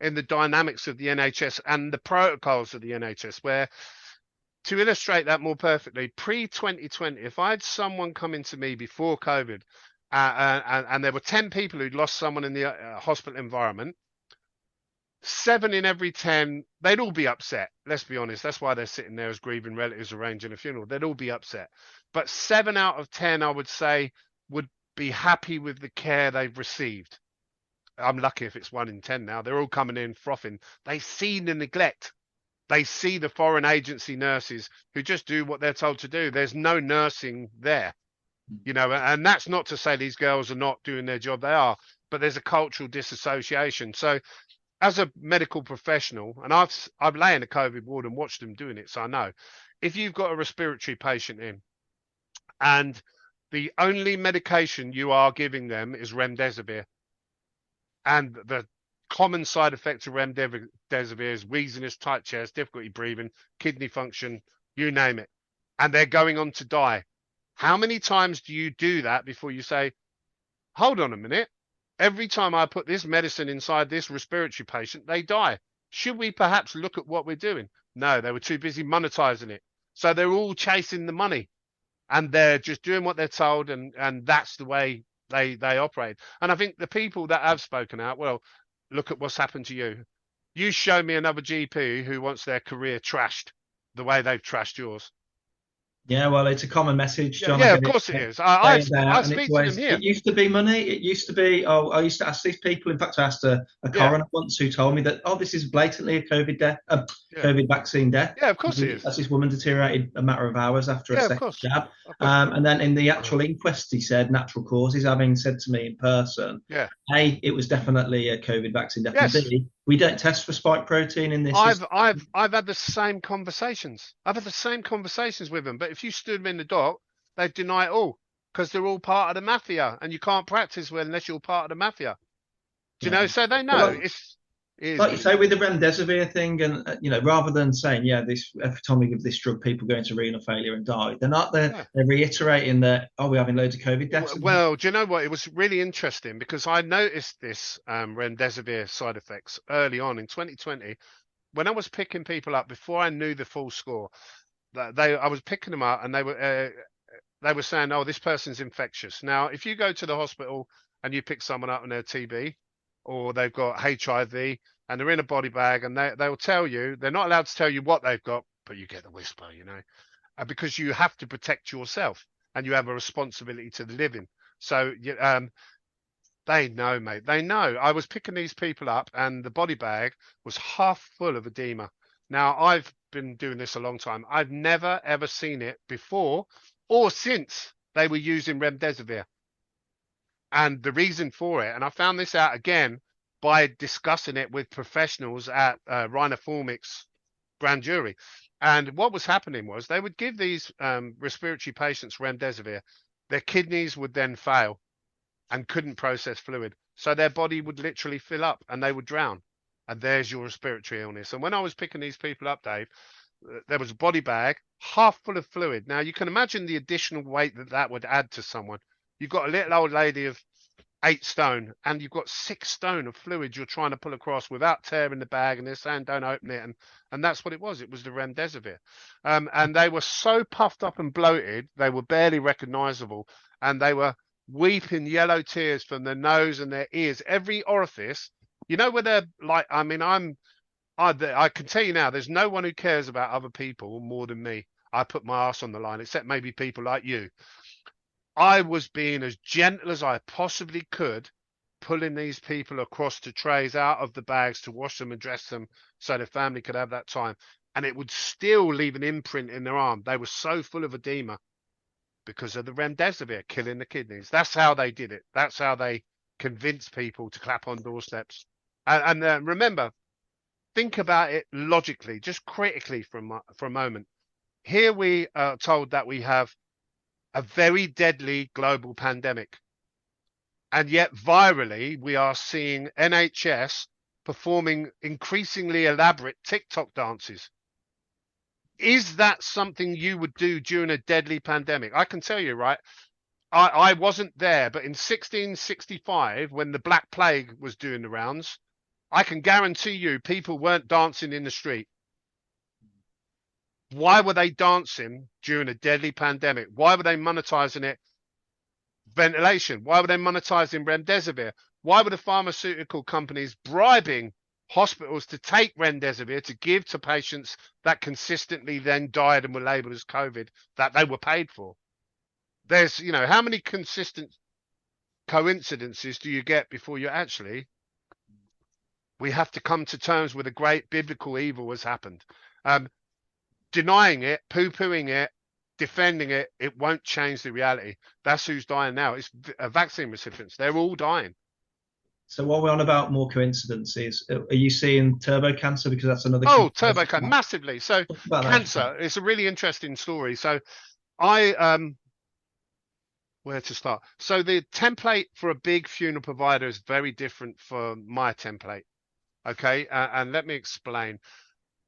in the dynamics of the NHS and the protocols of the NHS. Where to illustrate that more perfectly, pre 2020, if I had someone come into me before COVID, and there were 10 people who'd lost someone in the hospital environment, 7 in every 10, they'd all be upset. Let's be honest. That's why they're sitting there as grieving relatives arranging a funeral. They'd all be upset. But 7 out of 10, I would say, would be happy with the care they've received. I'm lucky if it's 1 in 10 now. They're all coming in frothing. They see the neglect. They see the foreign agency nurses who just do what they're told to do. There's no nursing there, you know, and that's not to say these girls are not doing their job. They are, but there's a cultural disassociation. So as a medical professional, and I've lay in a COVID ward and watched them doing it, so I know if you've got a respiratory patient in and the only medication you are giving them is remdesivir, and the common side effect of remdesivir is wheeziness, tight chest, difficulty breathing, kidney function, you name it, and they're going on to die. How many times do you do that before you say, hold on a minute, every time I put this medicine inside this respiratory patient, they die. Should we perhaps look at what we're doing? No, they were too busy monetizing it. So they're all chasing the money and they're just doing what they're told. And that's the way they operate. And I think the people that have spoken out, well, look at what's happened to you. You show me another GP who wants their career trashed the way they've trashed yours. Yeah, well, it's a common message, Yeah, John. I yeah, of get it course it is. day I in, day I out, and it's speak to them always, here. it used to be money. It used to be, oh, I used to ask these people. In fact, I asked a Yeah, coroner once who told me that, oh, this is blatantly a COVID death, yeah, COVID vaccine death. yeah, of course it is. As this woman deteriorated a matter of hours after a Yeah, of second course. jab. Of course. And then in the actual inquest, he said natural causes, having said to me in person, Yeah. A, it was definitely a COVID vaccine death. Yes. And B, we don't test for spike protein in this. I've had the same conversations. I've had the same conversations with them. But if you stood them in the dock, they'd deny it all because they're all part of the mafia, and you can't practice well unless you're part of the mafia. Do you know? So they know Well, it is like you say, with the remdesivir thing, and rather than saying, yeah, this every time we give this drug, people go into renal failure and die. They're not. Yeah. They're reiterating that. Oh, we're having loads of COVID deaths. Well, do you know what? It was really interesting because I noticed this remdesivir side effects early on in 2020 when I was picking people up before I knew the full score. I was picking them up and they were saying, oh, this person's infectious. Now, if you go to the hospital and you pick someone up and they're TB or they've got HIV and they're in a body bag and they'll tell you, they're not allowed to tell you what they've got, but you get the whisper, because you have to protect yourself and you have a responsibility to the living. So they know, mate. They know. I was picking these people up and the body bag was half full of edema. Now, I've been doing this a long time. I've never, ever seen it before or since they were using remdesivir. And the reason for it, and I found this out again by discussing it with professionals at Rainer Formic's grand jury. And what was happening was they would give these respiratory patients remdesivir. Their kidneys would then fail and couldn't process fluid. So their body would literally fill up and they would drown. And there's your respiratory illness. And when I was picking these people up, Dave, there was a body bag half full of fluid. Now you can imagine the additional weight that that would add to someone. You've got a little old lady of 8 stone and you've got 6 stone of fluid you're trying to pull across without tearing the bag, and they're saying don't open it, and that's what it was. It was the remdesivir. And they were so puffed up and bloated they were barely recognizable, and they were weeping yellow tears from their nose and their ears, every orifice, you know, where they're like, I mean, I can tell you now, there's no one who cares about other people more than me. I put my ass on the line, except maybe people like you. I was being as gentle as I possibly could, pulling these people across the trays out of the bags to wash them and dress them so the family could have that time. And it would still leave an imprint in their arm. They were so full of edema because of the remdesivir killing the kidneys. That's how they did it. That's how they convinced people to clap on doorsteps. And remember, think about it logically, just critically for a moment. Here we are told that we have a very deadly global pandemic. And yet virally, we are seeing NHS performing increasingly elaborate TikTok dances. Is that something you would do during a deadly pandemic? I can tell you, right? I wasn't there, but in 1665, when the Black Plague was doing the rounds, I can guarantee you people weren't dancing in the street. Why were they dancing during a deadly pandemic? Why were they monetizing it? Ventilation. Why were they monetizing remdesivir? Why were the pharmaceutical companies bribing hospitals to take remdesivir to give to patients that consistently then died and were labeled as COVID that they were paid for? There's, you know, how many consistent coincidences do you get before you actually, we have to come to terms with a great biblical evil has happened. Denying it, poo-pooing it, defending it, it won't change the reality. That's who's dying now. It's vaccine recipients. They're all dying. So while we're on about more coincidences, are you seeing turbo cancer? Because that's another. Oh, turbo cancer, massively. So cancer, it's a really interesting story. So where to start? So the template for a big funeral provider is very different from my template. Okay, and let me explain.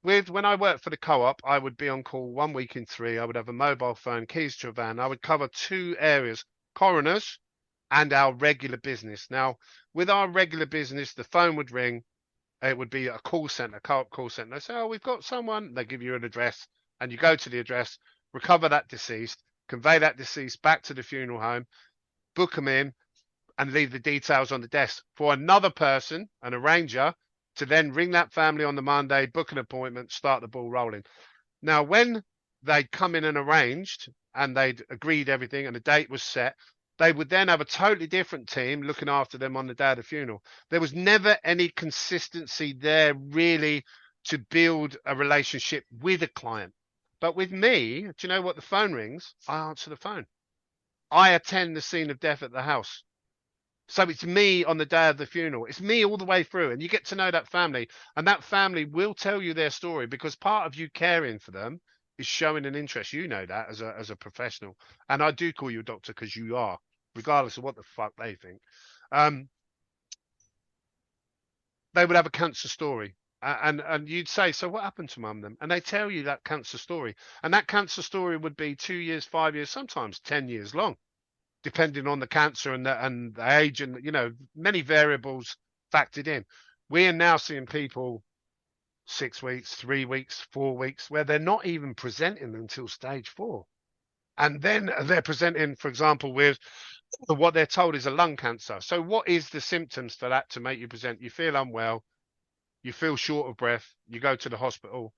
When I worked for the co-op, I would be on call 1 week in 3. I would have a mobile phone, keys to a van. I would cover 2 areas, coroners and our regular business. Now, with our regular business, the phone would ring. It would be a call center, co-op call center. They say, oh, we've got someone. They give you an address and you go to the address, recover that deceased, convey that deceased back to the funeral home, book them in and leave the details on the desk for another person, an arranger, to then ring that family on the Monday, book an appointment, start the ball rolling. Now, when they'd come in and arranged and they'd agreed everything and the date was set, they would then have a totally different team looking after them on the day of the funeral. There was never any consistency there really to build a relationship with a client. But with me, do you know what? The phone rings, I answer the phone. I attend the scene of death at the house. So it's me on the day of the funeral. It's me all the way through. And you get to know that family. And that family will tell you their story, because part of you caring for them is showing an interest. You know that as a professional. And I do call you a doctor because you are, regardless of what the fuck they think. They would have a cancer story. And you'd say, so what happened to mum then? And they tell you that cancer story. And that cancer story would be 2 years, 5 years, sometimes 10 years long, depending on the cancer and the age and, you know, many variables factored in. We are now seeing people 6 weeks, 3 weeks, 4 weeks, where they're not even presenting until stage 4. And then they're presenting, for example, with what they're told is a lung cancer. So what is the symptoms for that to make you present? You feel unwell, you feel short of breath, you go to the hospital,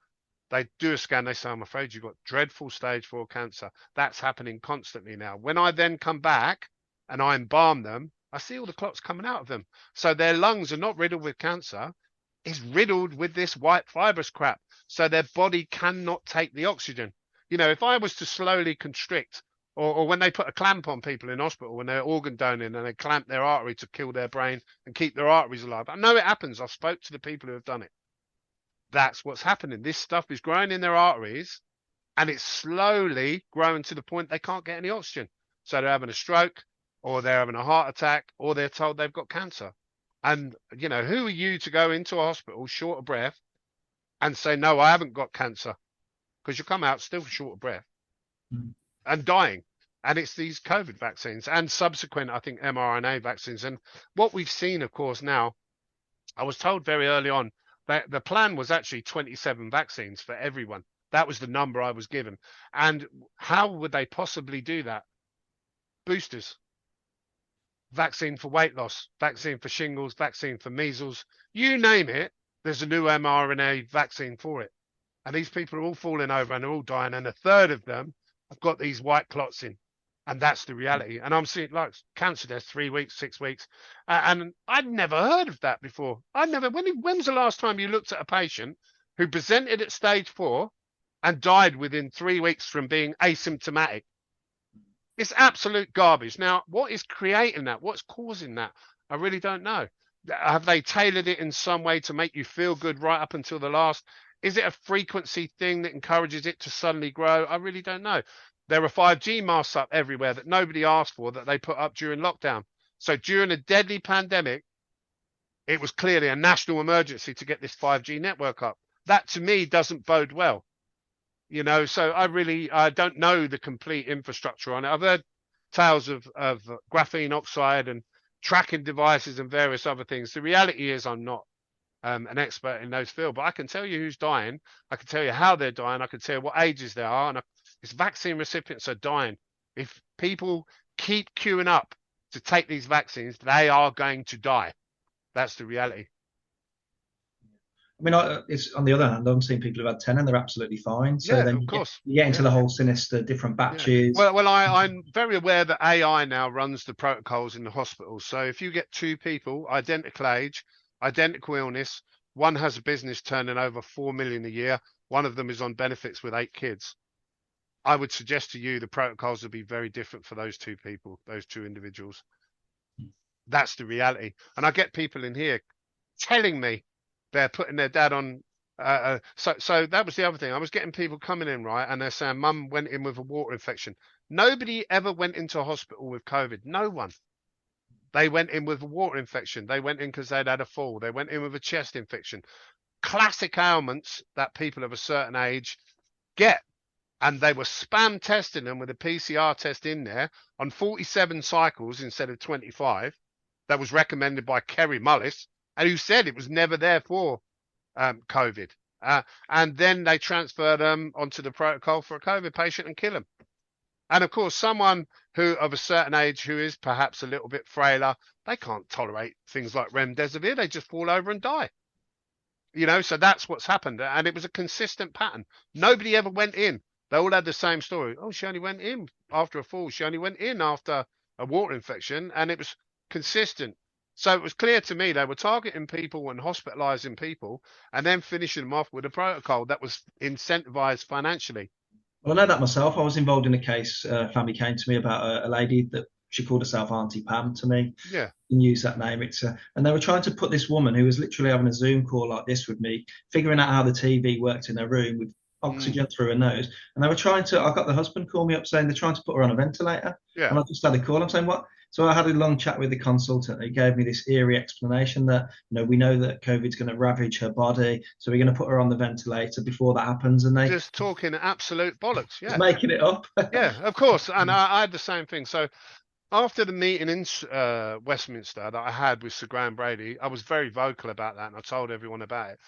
they do a scan, they say, I'm afraid you've got dreadful stage 4 cancer. That's happening constantly now. When I then come back and I embalm them, I see all the clots coming out of them. So their lungs are not riddled with cancer, it's riddled with this white fibrous crap. So their body cannot take the oxygen. You know, if I was to slowly constrict, or when they put a clamp on people in hospital when they're organ donating and they clamp their artery to kill their brain and keep their arteries alive. I know it happens. I've spoke to the people who have done it. That's what's happening. This stuff is growing in their arteries and it's slowly growing to the point they can't get any oxygen. So they're having a stroke or they're having a heart attack, or they're told they've got cancer. And, who are you to go into a hospital short of breath and say, no, I haven't got cancer? Because you come out still short of breath Mm. and dying. And it's these COVID vaccines and subsequent, I think, mRNA vaccines. And what we've seen, of course, now, I was told very early on that the plan was actually 27 vaccines for everyone. That was the number I was given. And how would they possibly do that? Boosters, vaccine for weight loss, vaccine for shingles, vaccine for measles, you name it, there's a new mRNA vaccine for it. And these people are all falling over and they're all dying. And a third of them have got these white clots in. And that's the reality. And I'm seeing like cancer deaths 3 weeks, 6 weeks. And I'd never heard of that before. When's the last time you looked at a patient who presented at stage 4 and died within 3 weeks from being asymptomatic? It's absolute garbage. Now, what is creating that? What's causing that? I really don't know. Have they tailored it in some way to make you feel good right up until the last? Is it a frequency thing that encourages it to suddenly grow? I really don't know. There are 5G masts up everywhere that nobody asked for, that they put up during lockdown. So during a deadly pandemic, it was clearly a national emergency to get this 5G network up. That to me doesn't bode well. So I don't know the complete infrastructure on it. I've heard tales of graphene oxide and tracking devices and various other things. The reality is I'm not an expert in those fields, but I can tell you who's dying. I can tell you how they're dying. I can tell you what ages they are. And it's vaccine recipients are dying. If people keep queuing up to take these vaccines, they are going to die. That's the reality. I mean, it's on the other hand, I'm seeing people who've had 10 and they're absolutely fine. So Yeah, then of course. you get into the whole sinister different batches. Yeah. Well, I'm very aware that AI now runs the protocols in the hospitals. So if you get 2 people, identical age, identical illness, one has a business turning over 4 million a year, one of them is on benefits with 8 kids, I would suggest to you the protocols would be very different for those 2 people, those 2 individuals. That's the reality. And I get people in here telling me they're putting their dad on. So that was the other thing. I was getting people coming in, right, and they're saying, Mum went in with a water infection. Nobody ever went into a hospital with COVID. No one. They went in with a water infection. They went in because they'd had a fall. They went in with a chest infection. Classic ailments that people of a certain age get. And they were spam testing them with a PCR test in there on 47 cycles instead of 25. That was recommended by Kerry Mullis, and who said it was never there for COVID. And then they transferred them onto the protocol for a COVID patient and kill them. And of course, someone who of a certain age who is perhaps a little bit frailer, they can't tolerate things like remdesivir. They just fall over and die. So that's what's happened. And it was a consistent pattern. Nobody ever went in. They all had the same story. Oh, she only went in after a fall. She only went in after a water infection, and it was consistent. So it was clear to me they were targeting people and hospitalizing people and then finishing them off with a protocol that was incentivized financially. Well, I know that myself. I was involved in a case. Family came to me about a lady that she called herself Auntie Pam to me. Yeah. And use that name. And they were trying to put this woman who was literally having a Zoom call like this with me, figuring out how the TV worked in her room with oxygen through her nose. And they were I got the husband call me up saying they're trying to put her on a ventilator. Yeah. And I just had a call. I'm saying, what? So I had a long chat with the consultant. He gave me this eerie explanation that, we know that COVID's going to ravage her body. So we're going to put her on the ventilator before that happens. And they just talking absolute bollocks. Yeah. Just making it up. Yeah, of course. And I had the same thing. So after the meeting in Westminster that I had with Sir Graham Brady, I was very vocal about that. And I told everyone about it.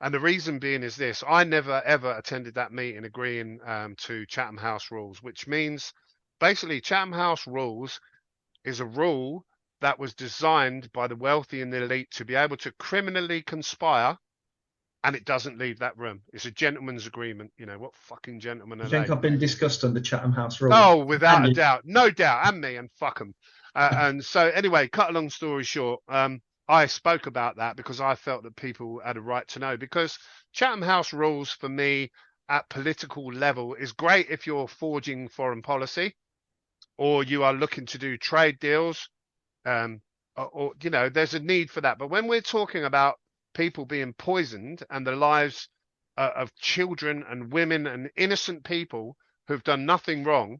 And the reason being is this: I never, ever attended that meeting agreeing to Chatham House rules, which means basically Chatham House rules is a rule that was designed by the wealthy and the elite to be able to criminally conspire, and it doesn't leave that room. It's a gentleman's agreement. What fucking gentlemen are they? I think I've been discussed under Chatham House rules. Oh, without a doubt. No doubt. And me, and fuck them. And so anyway, cut a long story short, I spoke about that because I felt that people had a right to know, because Chatham House rules for me at political level is great if you're forging foreign policy or you are looking to do trade deals, or there's a need for that. But when we're talking about people being poisoned and the lives of children and women and innocent people who've done nothing wrong,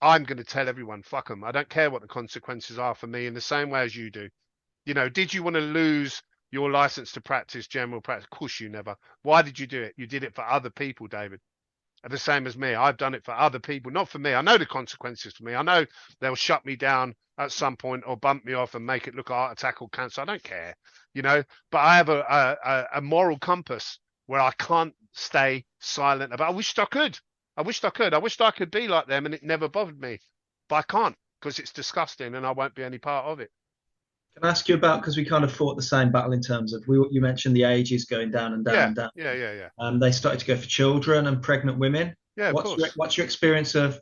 I'm going to tell everyone, fuck them. I don't care what the consequences are for me, in the same way as you do. You know, did you want to lose your license to practice general practice? Of course you never. Why did you do it? You did it for other people, David. The same as me. I've done it for other people, not for me. I know the consequences for me. I know they'll shut me down at some point or bump me off and make it look like heart attack or cancer. I don't care, you know. But I have a moral compass where I can't stay silent about. I wished I could. I wished I could. I wished I could be like them, and it never bothered me. But I can't, because it's disgusting, and I won't be any part of it. Can I ask you about, because we kind of fought the same battle in terms of you mentioned the ages going down and down Yeah, and down. yeah. They started to go for children and pregnant women. Yeah, of course. What's your experience of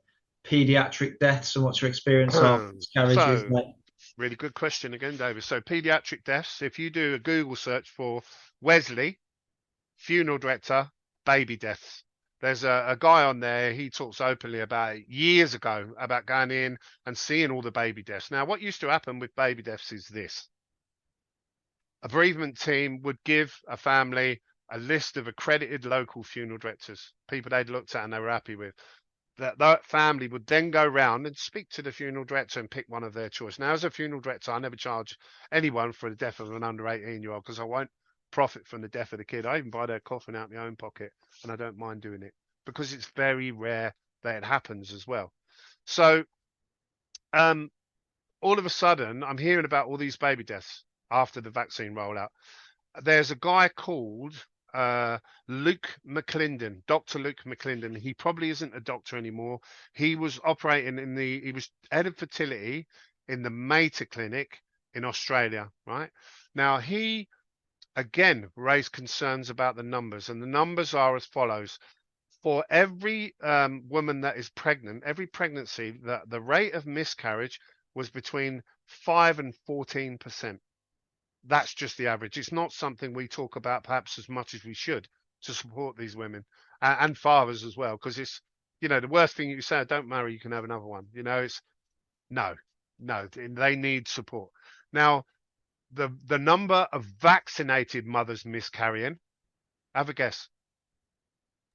pediatric deaths, and what's your experience of miscarriages? So, really good question again, David. So pediatric deaths, if you do a Google search for Wesley, funeral director, baby deaths, there's a guy on there, he talks openly about it years ago, about going in and seeing all the baby deaths. Now, what used to happen with baby deaths is this. A bereavement team would give a family a list of accredited local funeral directors, people they'd looked at and they were happy with. That family would then go round and speak to the funeral director and pick one of their choice. Now, as a funeral director, I never charge anyone for the death of an under 18-year-old, because I won't profit from the death of the kid. I even buy their coffin out of my own pocket, and I don't mind doing it, because it's very rare that it happens as well. So all of a sudden, I'm hearing about all these baby deaths after the vaccine rollout. There's a guy called Luke McClendon, Dr. Luke McClendon. He probably isn't a doctor anymore. He was operating he was head of fertility in the Mater Clinic in Australia, right? Now, he again raised concerns about the numbers, and the numbers are as follows. For every woman that is pregnant, every pregnancy, the rate of miscarriage was between 5 and 14%. That's just the average. It's not something we talk about perhaps as much as we should to support these women and fathers as well, because it's, you know, the worst thing you say, don't marry, you can have another one. You know, it's no, they need support. Now, the number of vaccinated mothers miscarrying, have a guess.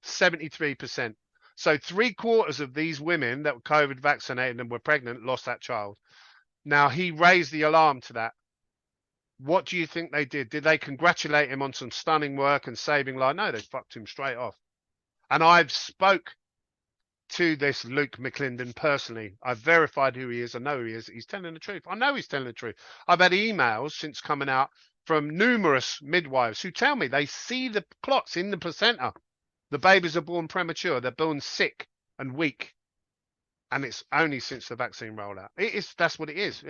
73%. So 3/4 of these women that were COVID vaccinated and were pregnant lost that child. Now, he raised the alarm to that. What do you think they did? Did they congratulate him on some stunning work and saving life? No, they fucked him straight off. And I've spoke to this Luke McClendon personally. I've verified who he is. I know who he is. He's telling the truth. I know he's telling the truth. I've had emails since coming out from numerous midwives who tell me they see the clots in the placenta. The babies are born premature. They're born sick and weak. And it's only since the vaccine rollout. That's what it is.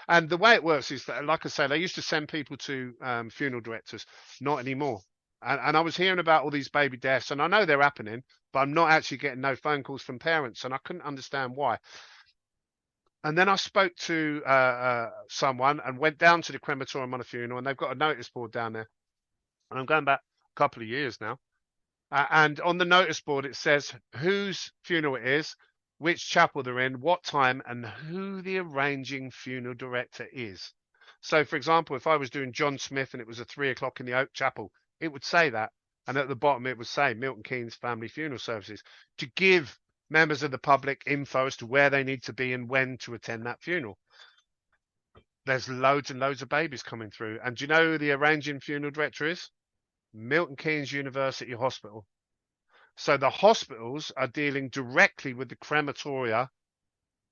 And the way it works is that, like I say, they used to send people to funeral directors, not anymore. And I was hearing about all these baby deaths, and I know they're happening, but I'm not actually getting no phone calls from parents, and I couldn't understand why. And then I spoke to someone and went down to the crematorium on a funeral, and they've got a notice board down there. And I'm going back a couple of years now. And on the notice board, it says whose funeral it is, which chapel they're in, what time, and who the arranging funeral director is. So, for example, if I was doing John Smith and it was at 3:00 in the Oak Chapel, it would say that. And at the bottom, it would say Milton Keynes Family Funeral Services, to give members of the public info as to where they need to be and when to attend that funeral. There's loads and loads of babies coming through. And do you know who the arranging funeral director is? Milton Keynes University Hospital. So the hospitals are dealing directly with the crematoria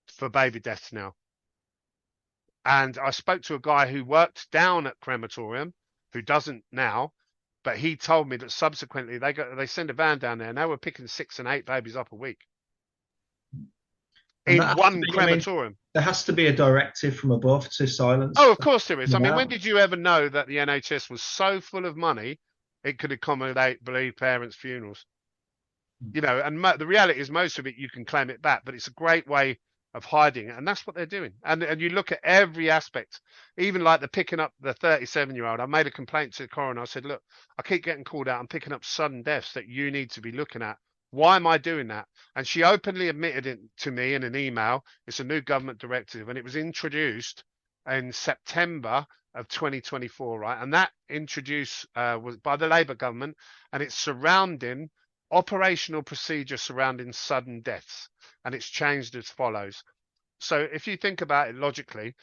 for baby deaths now. And I spoke to a guy who worked down at crematorium, who doesn't now, but he told me that subsequently they send a van down there, and they were picking 6 and 8 babies up a week in one crematorium. There has to be a directive from above to silence. Oh, of course there is. I mean, when did you ever know that the NHS was so full of money it could accommodate bereaved parents' funerals? You know, and the reality is most of it you can claim it back, but it's a great way of hiding it, and that's what they're doing. And you look at every aspect, even like the picking up the 37-year-old. I made a complaint to the coroner. I said, look, I keep getting called out. I'm picking up sudden deaths that you need to be looking at. Why am I doing that? And she openly admitted it to me in an email. It's a new government directive, and it was introduced in September of 2024, right? And that introduced was by the Labour government, and it's surrounding operational procedure surrounding sudden deaths, and it's changed as follows. So if you think about it logically,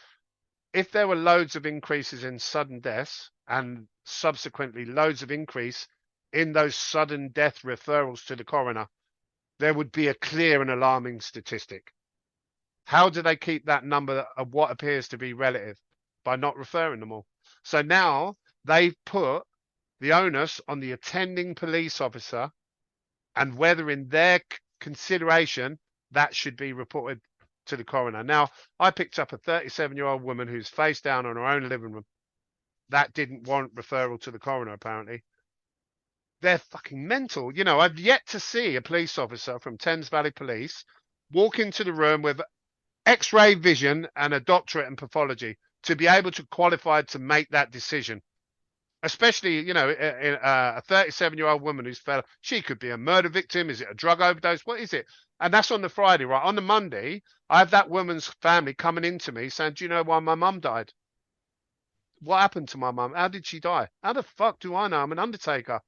if there were loads of increases in sudden deaths and subsequently loads of increase in those sudden death referrals to the coroner, there would be a clear and alarming statistic. How do they keep that number of what appears to be relative? By not referring them all. So now they've put the onus on the attending police officer, and whether in their consideration that should be reported to the coroner. Now, I picked up a 37-year-old woman who's face down on her own living room. That didn't warrant referral to the coroner, apparently. They're fucking mental. You know, I've yet to see a police officer from Thames Valley Police walk into the room with X-ray vision and a doctorate in pathology to be able to qualify to make that decision. Especially, you know, a 37-year-old woman who's fell, she could be a murder victim. Is it a drug overdose? What is it? And that's on the Friday, right? On the Monday, I have that woman's family coming into me saying, do you know why my mum died? What happened to my mum? How did she die? How the fuck do I know? I'm an undertaker.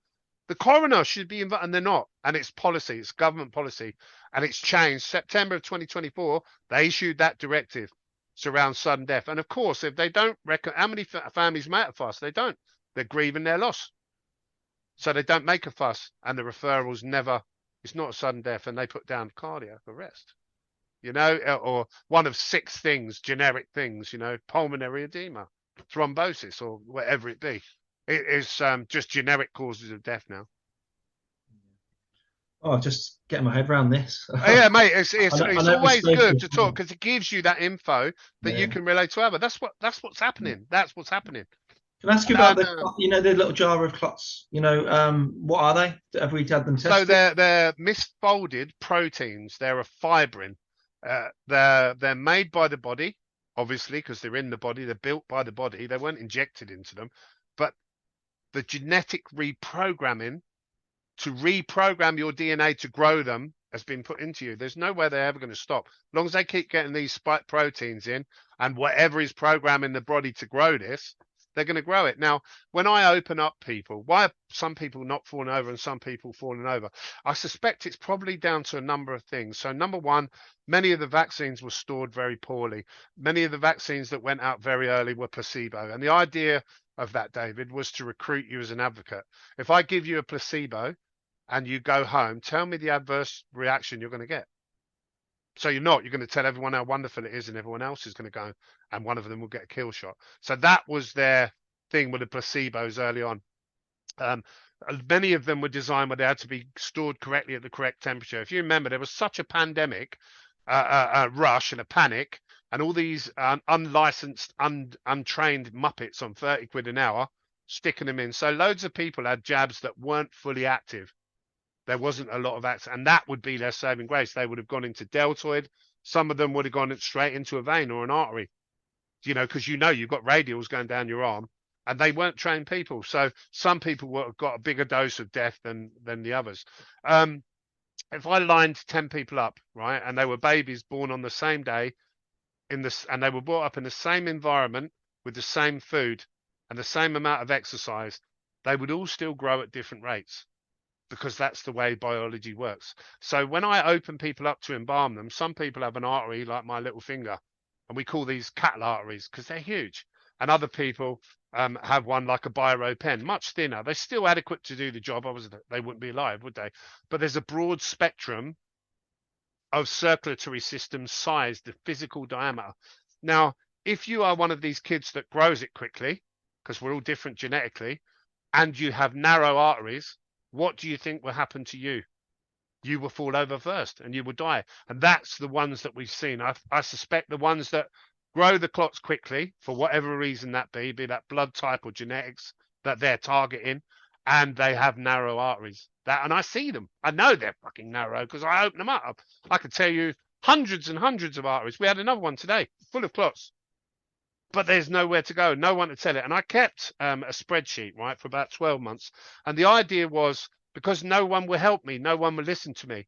The coroner should be involved, and they're not. And it's policy, it's government policy, and it's changed. September of 2024, they issued that directive surround sudden death. And of course, if they don't reckon, how many families make a fuss? They don't. They're grieving their loss. So they don't make a fuss, and the referrals never, it's not a sudden death, and they put down cardiac arrest, you know, or one of 6 things, generic things, you know, pulmonary edema, thrombosis, or whatever it be. It is just generic causes of death now. Oh, just getting my head around this. Yeah, mate, it's always good to talk, before. because it gives you that info that you can relate to other. That's what's happening. That's what's happening. Can I ask you about the, you know, the little jar of clots? You know, what are they? Have we had them tested? So they're misfolded proteins. They're a fibrin. They're made by the body, obviously, because they're in the body. They're built by the body. They weren't injected into them. But the genetic reprogramming to reprogram your DNA to grow them has been put into you. There's no way they're ever going to stop. As long as they keep getting these spike proteins in, and whatever is programming the body to grow this, they're going to grow it. Now, when I open up people, why are some people not falling over and some people falling over? I suspect it's probably down to a number of things. So number one, many of the vaccines were stored very poorly. Many of the vaccines that went out very early were placebo. And the idea of that, David, was to recruit you as an advocate. If I give you a placebo and you go home, tell me the adverse reaction you're going to get. So you're going to tell everyone how wonderful it is, and everyone else is going to go, and one of them will get a kill shot. So that was their thing with the placebos early on. Many of them were designed where they had to be stored correctly at the correct temperature. If you remember, there was such a pandemic, a rush and a panic, and all these unlicensed, untrained muppets on 30 quid an hour, sticking them in. So loads of people had jabs that weren't fully active. There wasn't a lot of action, and that would be their saving grace. They would have gone into deltoid. Some of them would have gone straight into a vein or an artery, you know, because you've got radials going down your arm, and they weren't trained people. So some people would have got a bigger dose of death than the others. If I lined 10 people up, right, and they were babies born on the same day, and they were brought up in the same environment with the same food and the same amount of exercise, they would all still grow at different rates, because that's the way biology works. So when I open people up to embalm them, some people have an artery like my little finger, and we call these cattle arteries because they're huge. And other people have one like a biro pen, much thinner. They're still adequate to do the job. They wouldn't be alive, would they? But there's a broad spectrum of circulatory system size, the physical diameter. Now, if you are one of these kids that grows it quickly, because we're all different genetically, and you have narrow arteries, what do you think will happen to you? You will fall over first and you will die. And that's the ones that we've seen. I suspect the ones that grow the clots quickly, for whatever reason that be that blood type or genetics that they're targeting, and they have narrow arteries. And I see them. I know they're fucking narrow because I open them up. I could tell you hundreds and hundreds of arteries. We had another one today full of clots. But there's nowhere to go, no one to tell it. And I kept a spreadsheet, right, for about 12 months. And the idea was, because no one will help me, no one will listen to me.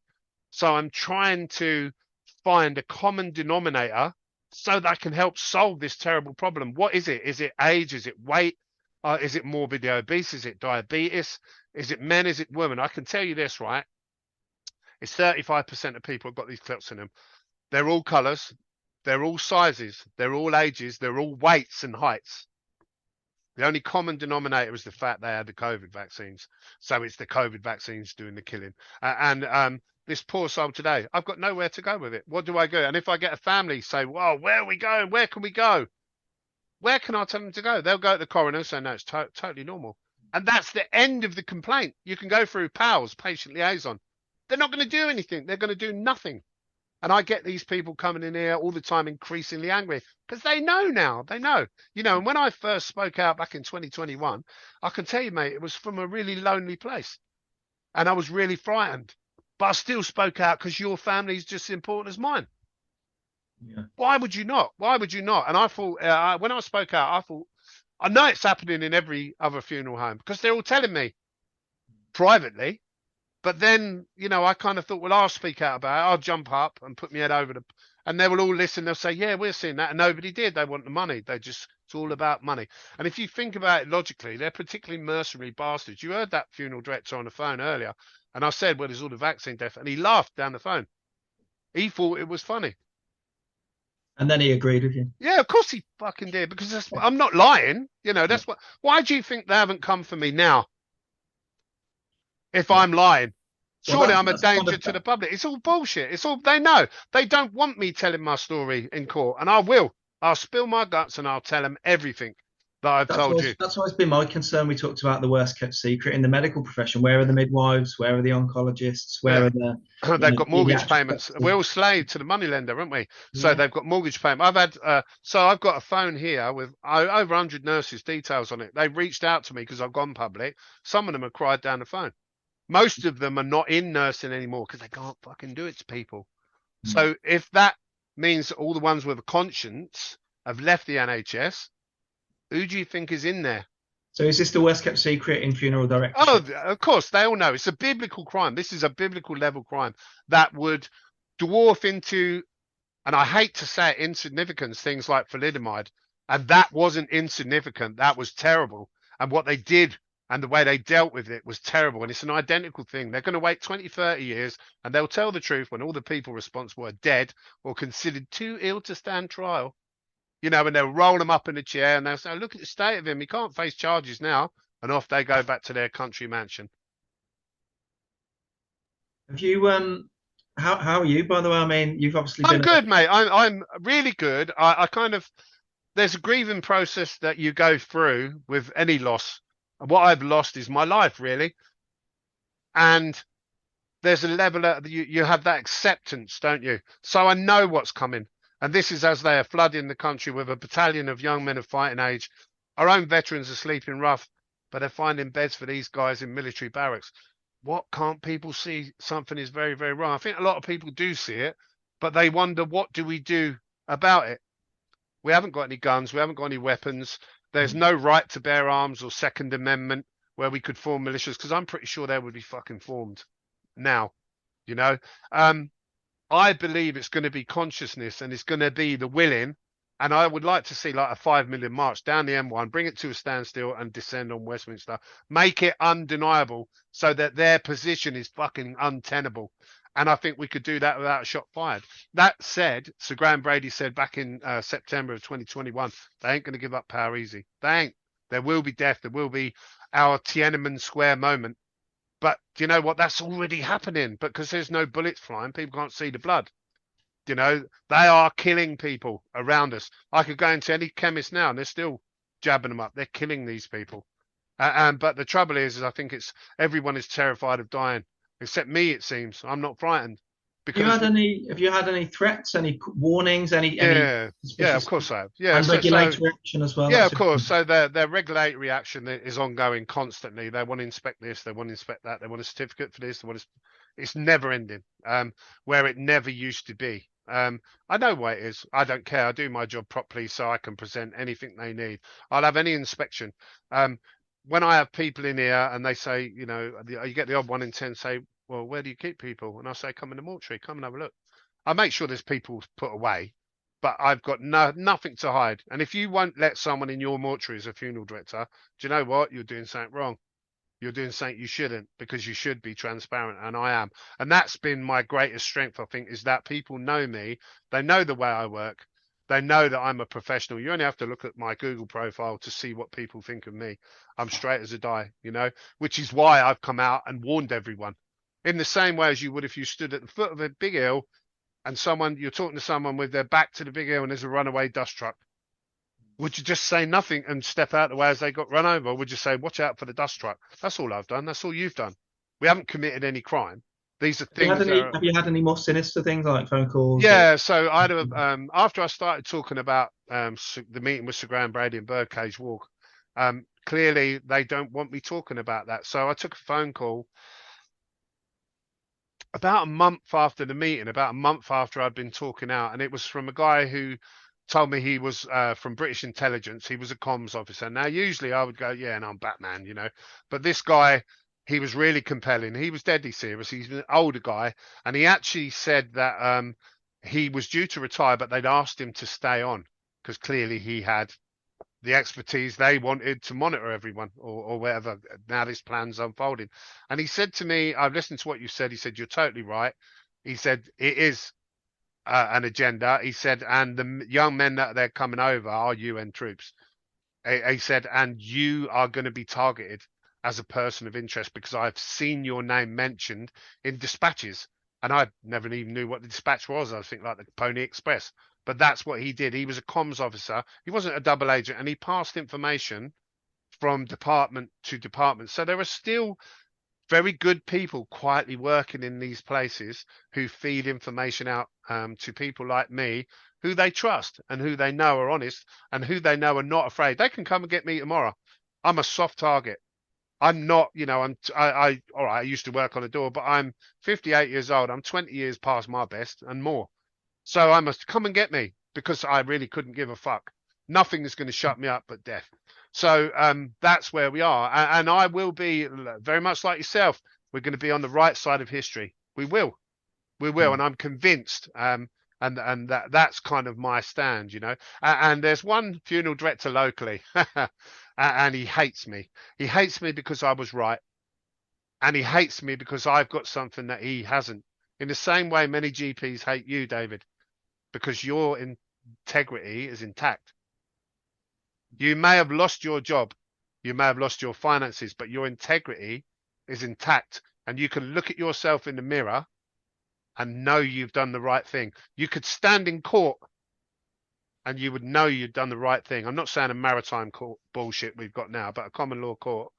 So I'm trying to find a common denominator so that I can help solve this terrible problem. What is it? Is it age? Is it weight? Is it morbidly obese? Is it diabetes? Is it men? Is it women? I can tell you this, right? It's 35% of people have got these clots in them. They're all colours, they're all sizes, they're all ages, they're all weights and heights. The only common denominator is the fact they had the COVID vaccines. So it's the COVID vaccines doing the killing. And this poor soul today, I've got nowhere to go with it. What do I do? And if I get a family say, well, where are we going? Where can we go? Where can I tell them to go? They'll go to the coroner and say, no, it's totally normal. And that's the end of the complaint. You can go through PALS, patient liaison. They're not going to do anything. They're going to do nothing. And I get these people coming in here all the time increasingly angry because they know now. They know. And when I first spoke out back in 2021, I can tell you, mate, it was from a really lonely place. And I was really frightened. But I still spoke out because your family is just as important as mine. Yeah. Why would you not? Why would you not? And I thought, when I spoke out, I thought, I know it's happening in every other funeral home because they're all telling me privately. But then, I kind of thought, well, I'll speak out about it. I'll jump up and put my head over and they will all listen. They'll say, yeah, we're seeing that. And nobody did. They want the money. It's all about money. And if you think about it logically, they're particularly mercenary bastards. You heard that funeral director on the phone earlier. And I said, well, there's all the vaccine death. And he laughed down the phone. He thought it was funny. And then he agreed with you. Yeah, of course he fucking did. Because I'm not lying. That's what. Why do you think they haven't come for me now? If I'm lying, surely I'm a danger to the public. It's all bullshit. It's all they know. They don't want me telling my story in court, and I will. I'll spill my guts and I'll tell them everything that I've told you. That's always been my concern. We talked about the worst kept secret in the medical profession. Where are the midwives? Where are the oncologists? Where are the? They've got mortgage payments. We're all slave to the moneylender, aren't we? So they've got mortgage payment. I've got a phone here with over 100 nurses' details on it. They've reached out to me because I've gone public. Some of them have cried down the phone. Most of them are not in nursing anymore because they can't fucking do it to people. Mm. So if that means that all the ones with a conscience have left the NHS, who do you think is in there? So is this the worst kept secret in funeral directorship? Oh, of course, they all know. It's a biblical crime. This is a biblical level crime that would dwarf into, and I hate to say it, insignificance, things like thalidomide. And that wasn't insignificant. That was terrible. And what they did and the way they dealt with it was terrible. And it's an identical thing. They're going to wait 20, 30 years and they'll tell the truth when all the people responsible are dead or considered too ill to stand trial. And they'll roll them up in a chair and they'll say, look at the state of him. He can't face charges now. And off they go back to their country mansion. Have you, how are you, by the way? I mean, you've obviously I'm good, mate. I'm really good. I kind of, there's a grieving process that you go through with any loss. What I've lost is my life, really. And there's a level of, you have that acceptance, don't you? So I know what's coming. And this is as they are flooding the country with a battalion of young men of fighting age. Our own veterans are sleeping rough, but they're finding beds for these guys in military barracks. What can't people see? Something is very, very wrong. I think a lot of people do see it, but they wonder, what do we do about it? We haven't got any guns. We haven't got any weapons. There's no right to bear arms or Second Amendment where we could form militias, because I'm pretty sure they would be fucking formed now, I believe it's going to be consciousness and it's going to be the willing. And I would like to see like a 5 million march down the M1, bring it to a standstill and descend on Westminster. Make it undeniable so that their position is fucking untenable. And I think we could do that without a shot fired. That said, Sir Graham Brady said back in September of 2021, they ain't going to give up power easy. They ain't. There will be death. There will be our Tiananmen Square moment. But do you know what? That's already happening because there's no bullets flying. People can't see the blood. They are killing people around us. I could go into any chemist now and they're still jabbing them up. They're killing these people. But the trouble is I think everyone is terrified of dying. Except me, it seems. I'm not frightened. Because have you had any threats, any warnings, yeah, of course I have. Yeah, and regulatory action as well. Yeah, of course. So their regulatory action is ongoing constantly. They want to inspect this, they want to inspect that, they want a certificate for this, it's never ending. Where it never used to be. I know why it is. I don't care. I do my job properly so I can present anything they need. I'll have any inspection. When I have people in here and they say, you get the odd 1 in 10 say, well, where do you keep people? And I say, come in the mortuary, come and have a look. I make sure there's people put away, but I've got nothing to hide. And if you won't let someone in your mortuary as a funeral director, do you know what? You're doing something wrong. you're doing something you shouldn't, because you should be transparent, and I am. And that's been my greatest strength, I think, is that people know me. They know the way I work. They know that I'm a professional. You only have to look at my Google profile to see what people think of me. I'm straight as a die, which is why I've come out and warned everyone. In the same way as you would if you stood at the foot of a big hill and you're talking to someone with their back to the big hill and there's a runaway dust truck. Would you just say nothing and step out the way as they got run over? Or would you say, watch out for the dust truck? That's all I've done. That's all you've done. We haven't committed any crime. These are things Have you had any more sinister things like phone calls? Yeah, so I'd have, after I started talking about the meeting with Sir Graham Brady and Birdcage Walk, clearly they don't want me talking about that. So I took a phone call about a month after the meeting, about a month after I'd been talking out, and it was from a guy who told me he was from British intelligence. He was a comms officer. Now, usually I would go, yeah, and I'm Batman, but this guy, he was really compelling. He was deadly serious. He's an older guy, and he actually said that he was due to retire, but they'd asked him to stay on because clearly he had the expertise they wanted to monitor everyone or whatever. Now this plan's unfolding. And he said to me, I've listened to what you said. He said, you're totally right. He said, it is an agenda. He said, and the young men that they're coming over are UN troops. He said, and you are going to be targeted as a person of interest because I've seen your name mentioned in dispatches. And I never even knew what the dispatch was. I think like the Pony Express. But that's what he did. He was a comms officer. He wasn't a double agent, and he passed information from department to department. So there are still very good people quietly working in these places who feed information out to people like me, who they trust and who they know are honest and who they know are not afraid. They can come and get me tomorrow. I'm a soft target. I'm not, I used to work on a door, but I'm 58 years old. I'm 20 years past my best and more. So I must come and get me because I really couldn't give a fuck. Nothing is going to shut me up but death. So that's where we are. And I will be very much like yourself. We're going to be on the right side of history. We will. And I'm convinced. And that's kind of my stand, And there's one funeral director locally and he hates me. He hates me because I was right. And he hates me because I've got something that he hasn't. In the same way, many GPs hate you, David, because your integrity is intact. You may have lost your job. You may have lost your finances, but your integrity is intact. And you can look at yourself in the mirror and know you've done the right thing. You could stand in court and you would know you'd done the right thing. I'm not saying a maritime court bullshit we've got now, but a common law court.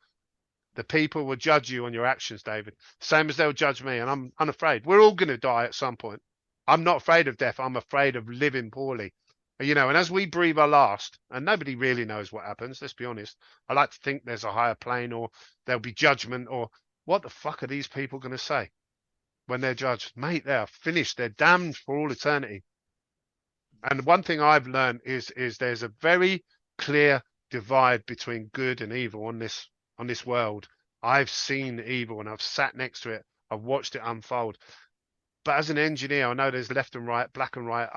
The people will judge you on your actions, David. Same as they'll judge me, and I'm unafraid. We're all going to die at some point. I'm not afraid of death. I'm afraid of living poorly. And as we breathe our last, and nobody really knows what happens, let's be honest. I like to think there's a higher plane or there'll be judgment or what the fuck are these people going to say when they're judged? Mate, they're finished. They're damned for all eternity. And one thing I've learned is there's a very clear divide between good and evil on this world. I've seen evil and I've sat next to it. I've watched it unfold. But as an engineer, I know there's left and right, black and white,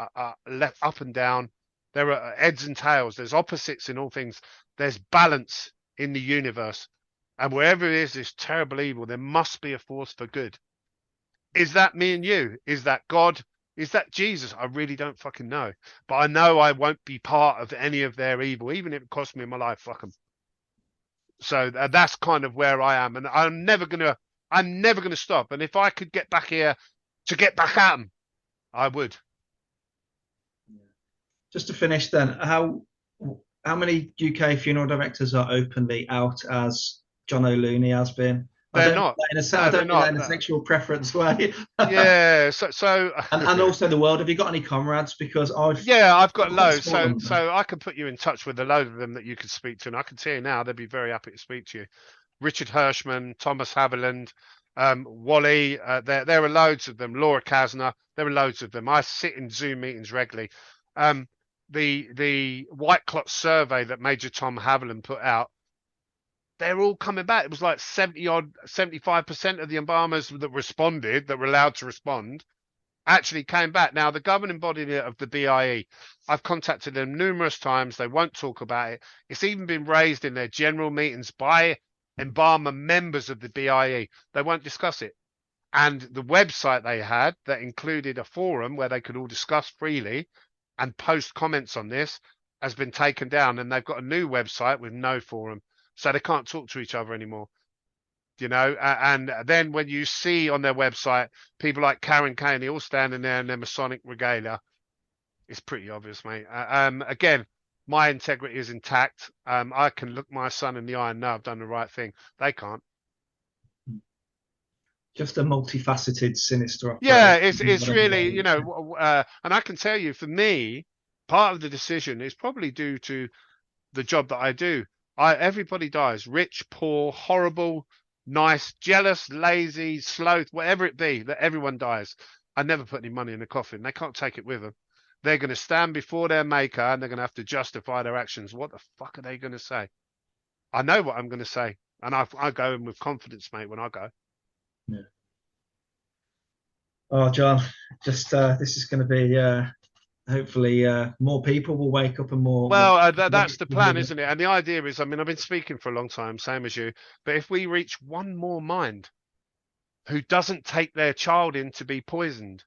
left, up and down. There are heads and tails. There's opposites in all things. There's balance in the universe. And wherever there is this terrible evil, there must be a force for good. Is that me and you? Is that God? Is that Jesus? I really don't fucking know. But I know I won't be part of any of their evil, even if it costs me my life. Fuck them. So that's kind of where I am. And I'm never going to stop. And if I could get back here to get back at them, I would. Just to finish then, how many UK funeral directors are openly out as John O'Looney has been? They're not. I don't mean that in a sexual preference way. Yeah. So and also the world. Have you got any comrades? Because I've got loads. So I can put you in touch with a load of them that you could speak to, and I can tell you now they'd be very happy to speak to you. Richard Hirschman, Thomas Haviland, Wally. There are loads of them. Laura Kasner. There are loads of them. I sit in Zoom meetings regularly. The White Clot survey that Major Tom Haviland put out. They're all coming back. It was like 75% of the embalmers that responded, that were allowed to respond, actually came back. Now, the governing body of the BIE, I've contacted them numerous times. They won't talk about it. It's even been raised in their general meetings by Embalm members of the BIE. They won't discuss it. And the website they had that included a forum where they could all discuss freely and post comments on this has been taken down, and they've got a new website with no forum, so they can't talk to each other anymore. And then when you see on their website people like Karen Caney all standing there in their Masonic regalia, it's pretty obvious, mate. Again, my integrity is intact. I can look my son in the eye and know I've done the right thing. They can't. Just a multifaceted, sinister operation. Yeah, it's really, and I can tell you, for me, part of the decision is probably due to the job that I do. Everybody dies, rich, poor, horrible, nice, jealous, lazy, sloth, whatever it be, that everyone dies. I never put any money in the coffin. They can't take it with them. They're going to stand before their maker and they're going to have to justify their actions. What the fuck are they going to say? I know what I'm going to say. And I go in with confidence, mate, when I go. Yeah. Oh, John, just this is going to be hopefully more people will wake up and more. Well, that's the plan, isn't it? And the idea is, I mean, I've been speaking for a long time, same as you, but if we reach one more mind who doesn't take their child in to be poisoned,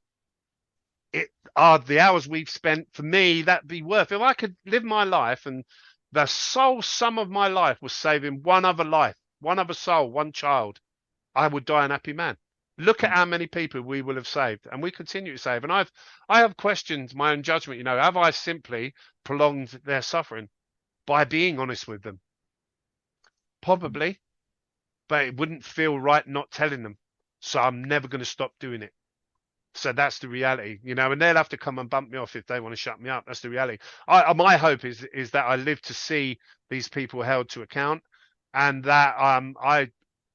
it are the hours we've spent, for me, that'd be worth. If I could live my life and the sole sum of my life was saving one other life, one other soul, one child, I would die an happy man. Look at how many people we will have saved, and we continue to save. And I have questioned my own judgment. Have I simply prolonged their suffering by being honest with them? Probably, but it wouldn't feel right not telling them. So I'm never going to stop doing it. So that's the reality, and they'll have to come and bump me off if they want to shut me up. That's the reality. My hope is that I live to see these people held to account, and that I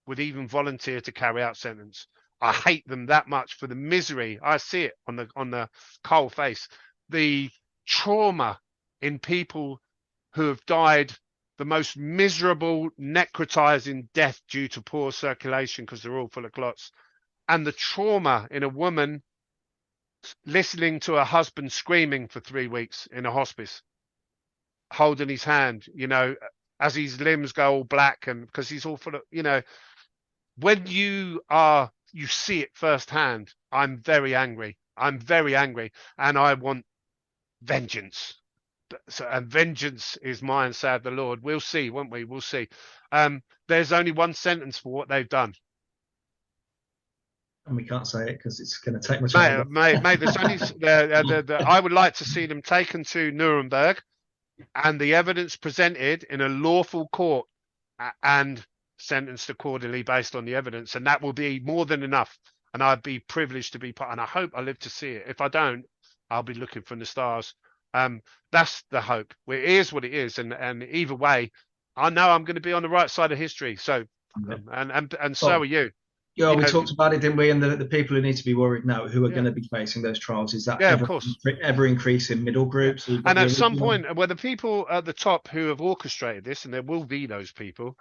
would even volunteer to carry out sentence. I hate them that much for the misery. I see it on the cold face. The trauma in people who have died the most miserable, necrotizing death due to poor circulation because they're all full of clots. And the trauma in a woman listening to her husband screaming for 3 weeks in a hospice, holding his hand, as his limbs go all black, and because he's all full of, when you see it firsthand. I'm very angry, and I want vengeance. And vengeance is mine, saith the Lord. We'll see, won't we? We'll see. There's only one sentence for what they've done. And we can't say it because it's going to take much longer. Mate, there's only, I would like to see them taken to Nuremberg and the evidence presented in a lawful court and sentenced accordingly based on the evidence, and that will be more than enough. And I'd be privileged to be part, and I hope I live to see it. If I don't, I'll be looking from the stars. That's the hope. Well, it is what it is, and either way, I know I'm going to be on the right side of history. So, and so are you. Yeah, we talked about it, didn't we? And the people who need to be worried now, who are going to be facing those trials, is that ever increasing middle groups. And at some point, where the people at the top who have orchestrated this, and there will be those people,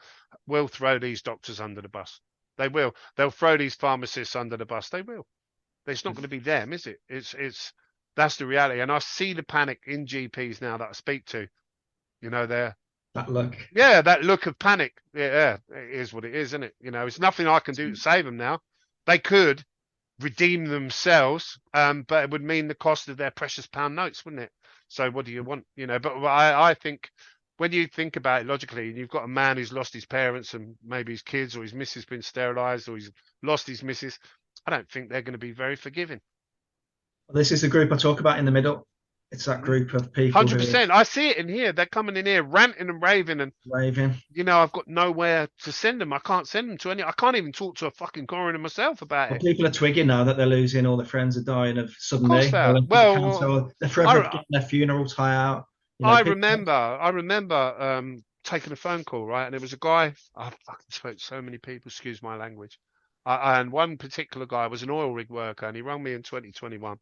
will throw these doctors under the bus. They will. They'll throw these pharmacists under the bus. They will. It's not going to be them, is it? That's the reality. And I see the panic in GPs now that I speak to. That look. Yeah, that look of panic. Yeah, it is what it is, isn't it? It's nothing I can do to save them now. They could redeem themselves, but it would mean the cost of their precious pound notes, wouldn't it? So what do you want? But I think when you think about it logically, and you've got a man who's lost his parents and maybe his kids or his missus been sterilised or he's lost his missus, I don't think they're going to be very forgiving. Well, this is the group I talk about in the middle. It's that group of people. 100%. I see it in here. They're coming in here ranting and raving, and I've got nowhere to send them. I can't send them to any. I can't even talk to a fucking coroner myself about it. People are twigging now that they're losing. All their friends are dying of suddenly. Of course they're forever getting their funeral tie out. I remember taking a phone call, right, and it was a guy. I fucking spoke to so many people. Excuse my language. And one particular guy was an oil rig worker, and he rang me in 2021.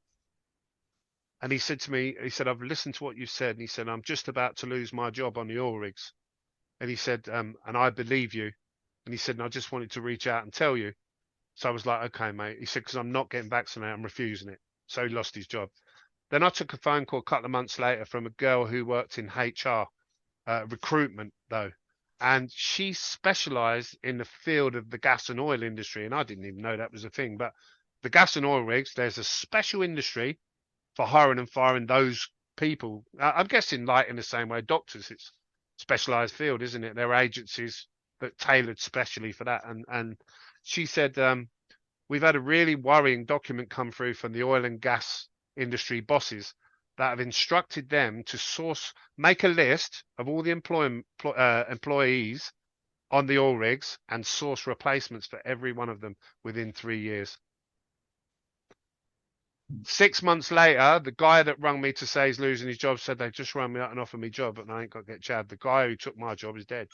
And he said to me, I've listened to what you said. And he said, I'm just about to lose my job on the oil rigs. And he said, and I believe you. And he said, and I just wanted to reach out and tell you. So I was like, okay, mate. He said, because I'm not getting vaccinated, I'm refusing it. So he lost his job. Then I took a phone call a couple of months later from a girl who worked in HR, recruitment though. and she specialized in the field of the gas and oil industry. And I didn't even know that was a thing. But the gas and oil rigs, there's a special industry for hiring and firing those people. I'm guessing, like in the same way, doctors, it's specialized field, isn't it? There are agencies that tailored specially for that. And she said, we've had a really worrying document come through from the oil and gas industry bosses that have instructed them to make a list of all the employees on the oil rigs and source replacements for every one of them within 3 years. 6 months later, the guy that rung me to say he's losing his job said they just rung me out and offered me a job, but I ain't got to get Chad. The guy who took my job is dead.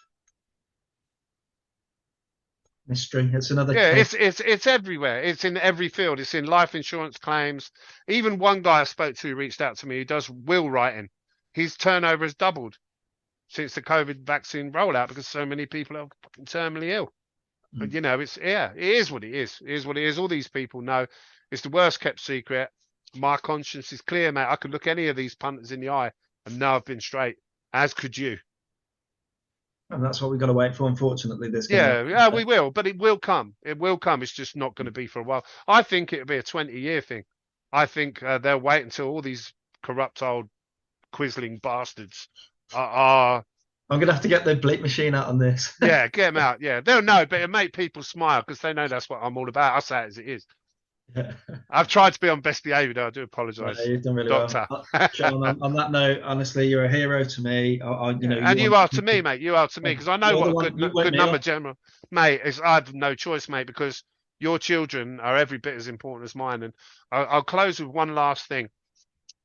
Mystery. It's another Yeah, case. it's everywhere. It's in every field. It's in life insurance claims. Even one guy I spoke to reached out to me. He does will writing. His turnover has doubled since the COVID vaccine rollout because so many people are fucking terminally ill. But you know, it is what it is. It is what it is. All these people know it's the worst kept secret. My conscience is clear, mate. I could look any of these punters in the eye and know I've been straight, as could you. And that's what we've got to wait for, unfortunately. Yeah, we will, but it will come. It will come. It's just not going to be for a while. I think it'll be a 20-year thing. I think they'll wait until all these corrupt old quisling bastards are I'm going to have to get the bleep machine out on this. yeah, get them out. Yeah, they'll know, but it'll make people smile because they know that's what I'm all about. I say it as it is. Yeah. I've tried to be on best behaviour, though. I do apologise. No, you've done really Doctor. well. Sean, on that note, honestly, you're a hero to me. You are to me, mate. You are to me because I know what a good number general, mate. I have no choice, mate, because your children are every bit as important as mine. And I'll close with one last thing.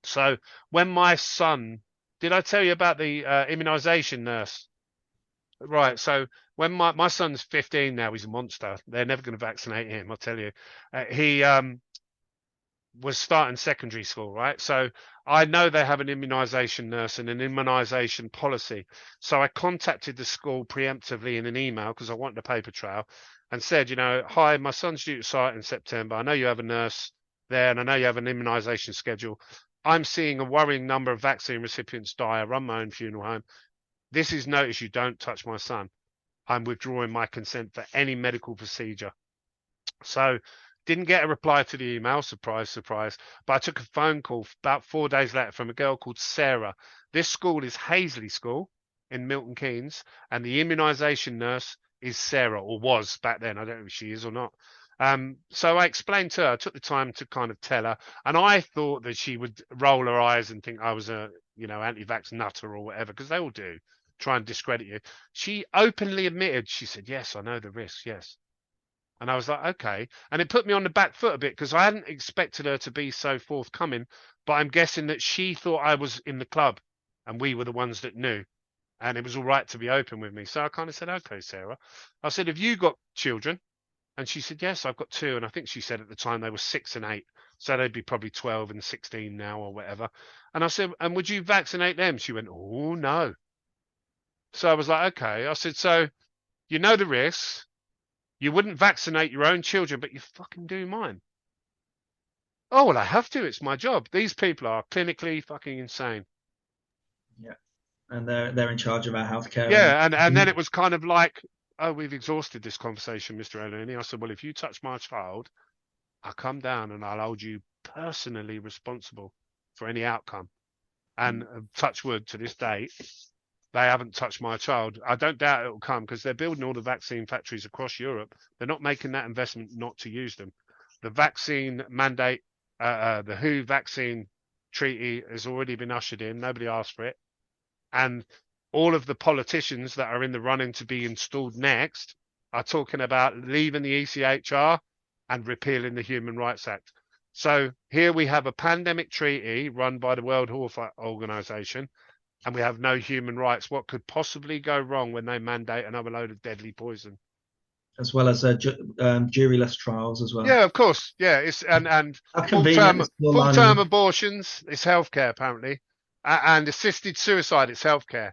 So when my son, did I tell you about the immunisation nurse? Right. So when my son's 15 now, he's a monster. They're never going to vaccinate him. I'll tell you. He was starting secondary school, right? So I know they have an immunisation nurse and an immunisation policy. So I contacted the school preemptively in an email because I wanted a paper trail and said, hi, my son's due to start in September. I know you have a nurse there and I know you have an immunisation schedule. I'm seeing a worrying number of vaccine recipients die. I run my own funeral home. This is notice you don't touch my son. I'm withdrawing my consent for any medical procedure. So didn't get a reply to the email, surprise, surprise. But I took a phone call about 4 days later from a girl called Sarah. This school is Hazley School in Milton Keynes, and the immunisation nurse is Sarah, or was back then. I don't know if she is or not. So I explained to her, I took the time to kind of tell her, and I thought that she would roll her eyes and think I was a, anti-vax nutter or whatever, because they all do, try and discredit you. She openly admitted, she said, yes, I know the risks, yes. And I was like, okay. And it put me on the back foot a bit because I hadn't expected her to be so forthcoming, but I'm guessing that she thought I was in the club and we were the ones that knew. And it was all right to be open with me. So I kind of said, okay, Sarah. I said, have you got children? And she said, yes, I've got 2. And I think she said at the time they were 6 and 8. So they'd be probably 12 and 16 now or whatever. And I said, and would you vaccinate them? She went, oh, no. So I was like, okay. I said, so you know the risks. You wouldn't vaccinate your own children, but you fucking do mine. Oh, well, I have to. It's my job. These people are clinically fucking insane. Yeah. And they're in charge of our healthcare. Yeah. And then it was kind of like, oh, we've exhausted this conversation, Mr. Eleni. I said, well, if you touch my child, I'll come down and I'll hold you personally responsible for any outcome. And touch wood to this date, they haven't touched my child. I don't doubt it will come because they're building all the vaccine factories across Europe. They're not making that investment not to use them. The vaccine mandate, the WHO vaccine treaty has already been ushered in. Nobody asked for it. And all of the politicians that are in the running to be installed next are talking about leaving the ECHR and repealing the Human Rights Act. So here we have a pandemic treaty run by the World Health Organization, and we have no human rights. What could possibly go wrong when they mandate another load of deadly poison? As well as juryless trials as well. Yeah, of course. Yeah, it's and full-term abortions. It's healthcare apparently, and assisted suicide. It's healthcare.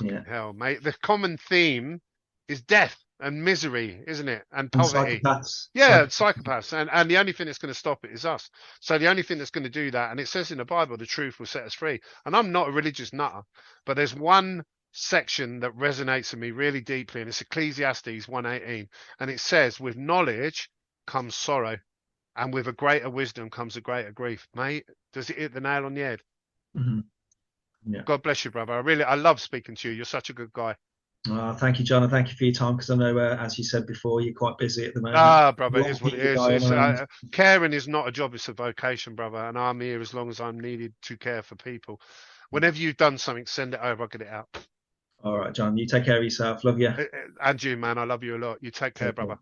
Yeah. Hell, mate. The common theme is death and misery, isn't it? And poverty. Psychopaths. Yeah, psychopaths. And the only thing that's going to stop it is us. So the only thing that's going to do that, and it says in the Bible, the truth will set us free. And I'm not a religious nutter, but there's one section that resonates with me really deeply, and it's Ecclesiastes 1:18, and it says, "With knowledge comes sorrow, and with a greater wisdom comes a greater grief." Mate, does it hit the nail on the head? Hmm. Yeah. God bless you, brother. I love speaking to you. You're such a good guy. Thank you, John, and thank you for your time, because I know, as you said before, you're quite busy at the moment. Ah, brother, A it lot is of what it people is. going around. Caring is not a job; it's a vocation, brother. And I'm here as long as I'm needed to care for people. Whenever you've done something, send it over. I'll get it out. All right, John, you take care of yourself. Love you. And you, man, I love you a lot. You take care, Take care. brother.